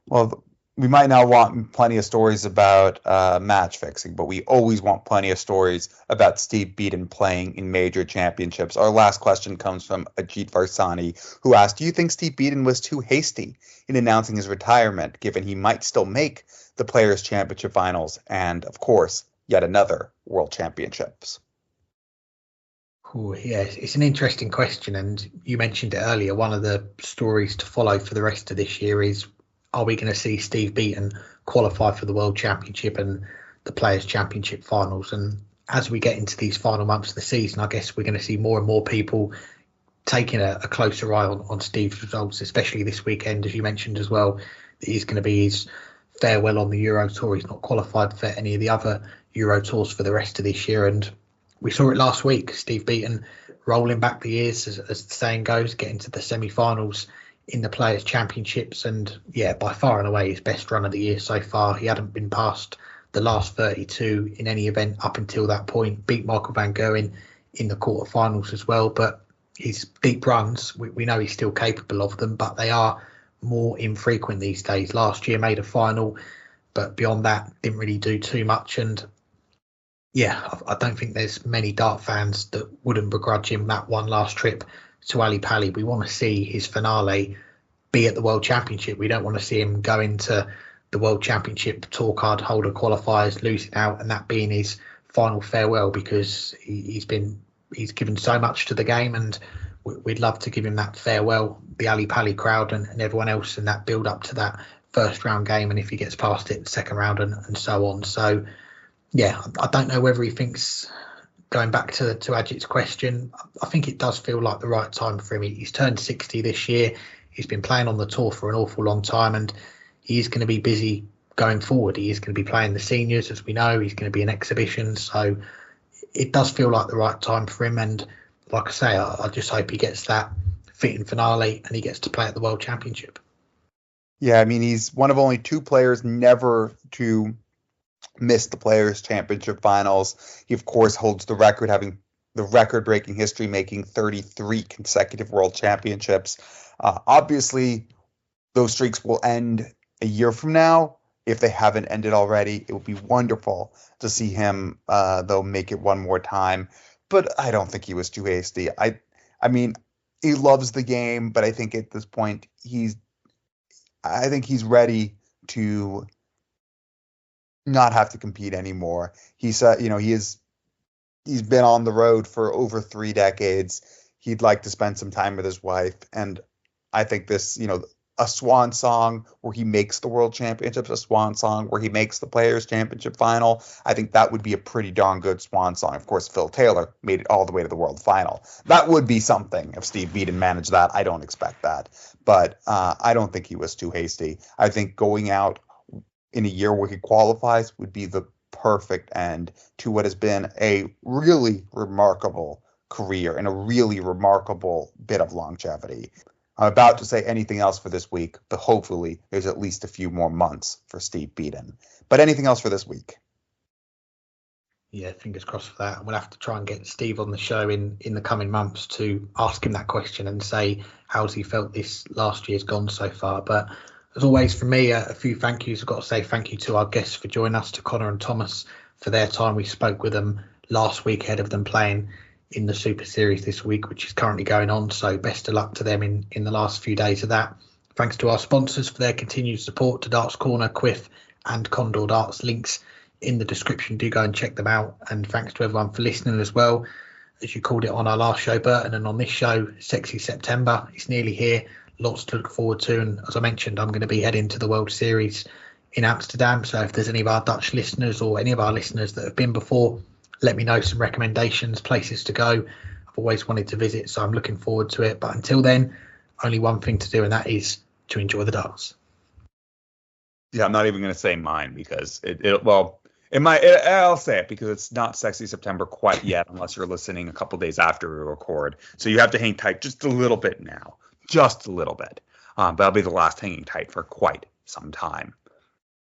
Well, we might not want plenty of stories about match fixing, but we always want plenty of stories about Steve Beaton playing in major championships. Our last question comes from Ajit Varsani, who asked, do you think Steve Beaton was too hasty in announcing his retirement, given he might still make the Players' Championship finals and, of course, yet another World Championships? Oh, yeah, it's an interesting question, and you mentioned it earlier. One of the stories to follow for the rest of this year is, are we going to see Steve Beaton qualify for the World Championship and the Players' Championship finals? And as we get into these final months of the season, I guess we're going to see more and more people taking a closer eye on Steve's results, especially this weekend, as you mentioned as well. He's going to be his farewell on the Euro Tour. He's not qualified for any of the other Euro Tours for the rest of this year, and we saw it last week. Steve Beaton rolling back the years, as the saying goes, getting to the semi-finals in the Players' Championships, and yeah, by far and away his best run of the year so far. He hadn't been past the last 32 in any event up until that point. Beat Michael van Gerwen in the quarterfinals as well, but his deep runs, we know he's still capable of them, but they are more infrequent these days. Last year made a final, but beyond that didn't really do too much. And yeah, I don't think there's many dart fans that wouldn't begrudge him that one last trip to Ali Pali. We want to see his finale be at the World Championship. We don't want to see him go into the World Championship tour card holder qualifiers, losing out, and that being his final farewell, because he's given so much to the game, and we'd love to give him that farewell, the Ali Pali crowd and everyone else, and that build up to that first round game, and if he gets past it, second round and so on. So yeah, I don't know whether he thinks, going back to Ajit's question, I think it does feel like the right time for him. He's turned 60 this year. He's been playing on the tour for an awful long time, and he is going to be busy going forward. He is going to be playing the seniors, as we know. He's going to be in exhibitions. So it does feel like the right time for him. And like I say, I just hope he gets that fitting finale and he gets to play at the World Championship. Yeah, I mean, he's one of only two players never to missed the Players' Championship finals. He, of course, holds the record, having the record-breaking history, making 33 consecutive World Championships. Obviously, those streaks will end a year from now. If they haven't ended already, it would be wonderful to see him, though, make it one more time. But I don't think he was too hasty. I mean, he loves the game, but I think at this point, he's ready to not have to compete anymore. He's he's been on the road for over 3 decades. He'd like to spend some time with his wife, and I think this, a swan song where he makes the World Championships, a swan song where he makes the Players' Championship final, I think that would be a pretty darn good swan song. Of course, Phil Taylor made it all the way to the World Final. That would be something if Steve Beaton managed that. I don't expect that, but I don't think he was too hasty. I think going out in a year where he qualifies would be the perfect end to what has been a really remarkable career and a really remarkable bit of longevity. I'm about to say anything else for this week, but hopefully there's at least a few more months for Steve Beaton. But anything else for this week? Yeah, fingers crossed for that. We'll have to try and get Steve on the show in the coming months to ask him that question and say, how's he felt this last year's gone so far? But as always, from me, a few thank yous. I've got to say thank you to our guests for joining us, to Connor and Thomas for their time. We spoke with them last week ahead of them playing in the Super Series this week, which is currently going on. So best of luck to them in the last few days of that. Thanks to our sponsors for their continued support, to Darts Corner, Quiff and Condor Darts. Links in the description. Do go and check them out. And thanks to everyone for listening as well. As you called it on our last show, Burton, and on this show, Sexy September. It's nearly here. Lots to look forward to, and as I mentioned, I'm going to be heading to the World Series in Amsterdam. So if there's any of our Dutch listeners or any of our listeners that have been before, let me know some recommendations, places to go. I've always wanted to visit, so I'm looking forward to it. But until then, only one thing to do, and that is to enjoy the darts. Yeah, I'm not even going to say mine because I'll say it because it's not Sexy September quite yet, unless you're listening a couple days after we record. So you have to hang tight just a little bit now. Just a little bit. But I'll be the last hanging tight for quite some time.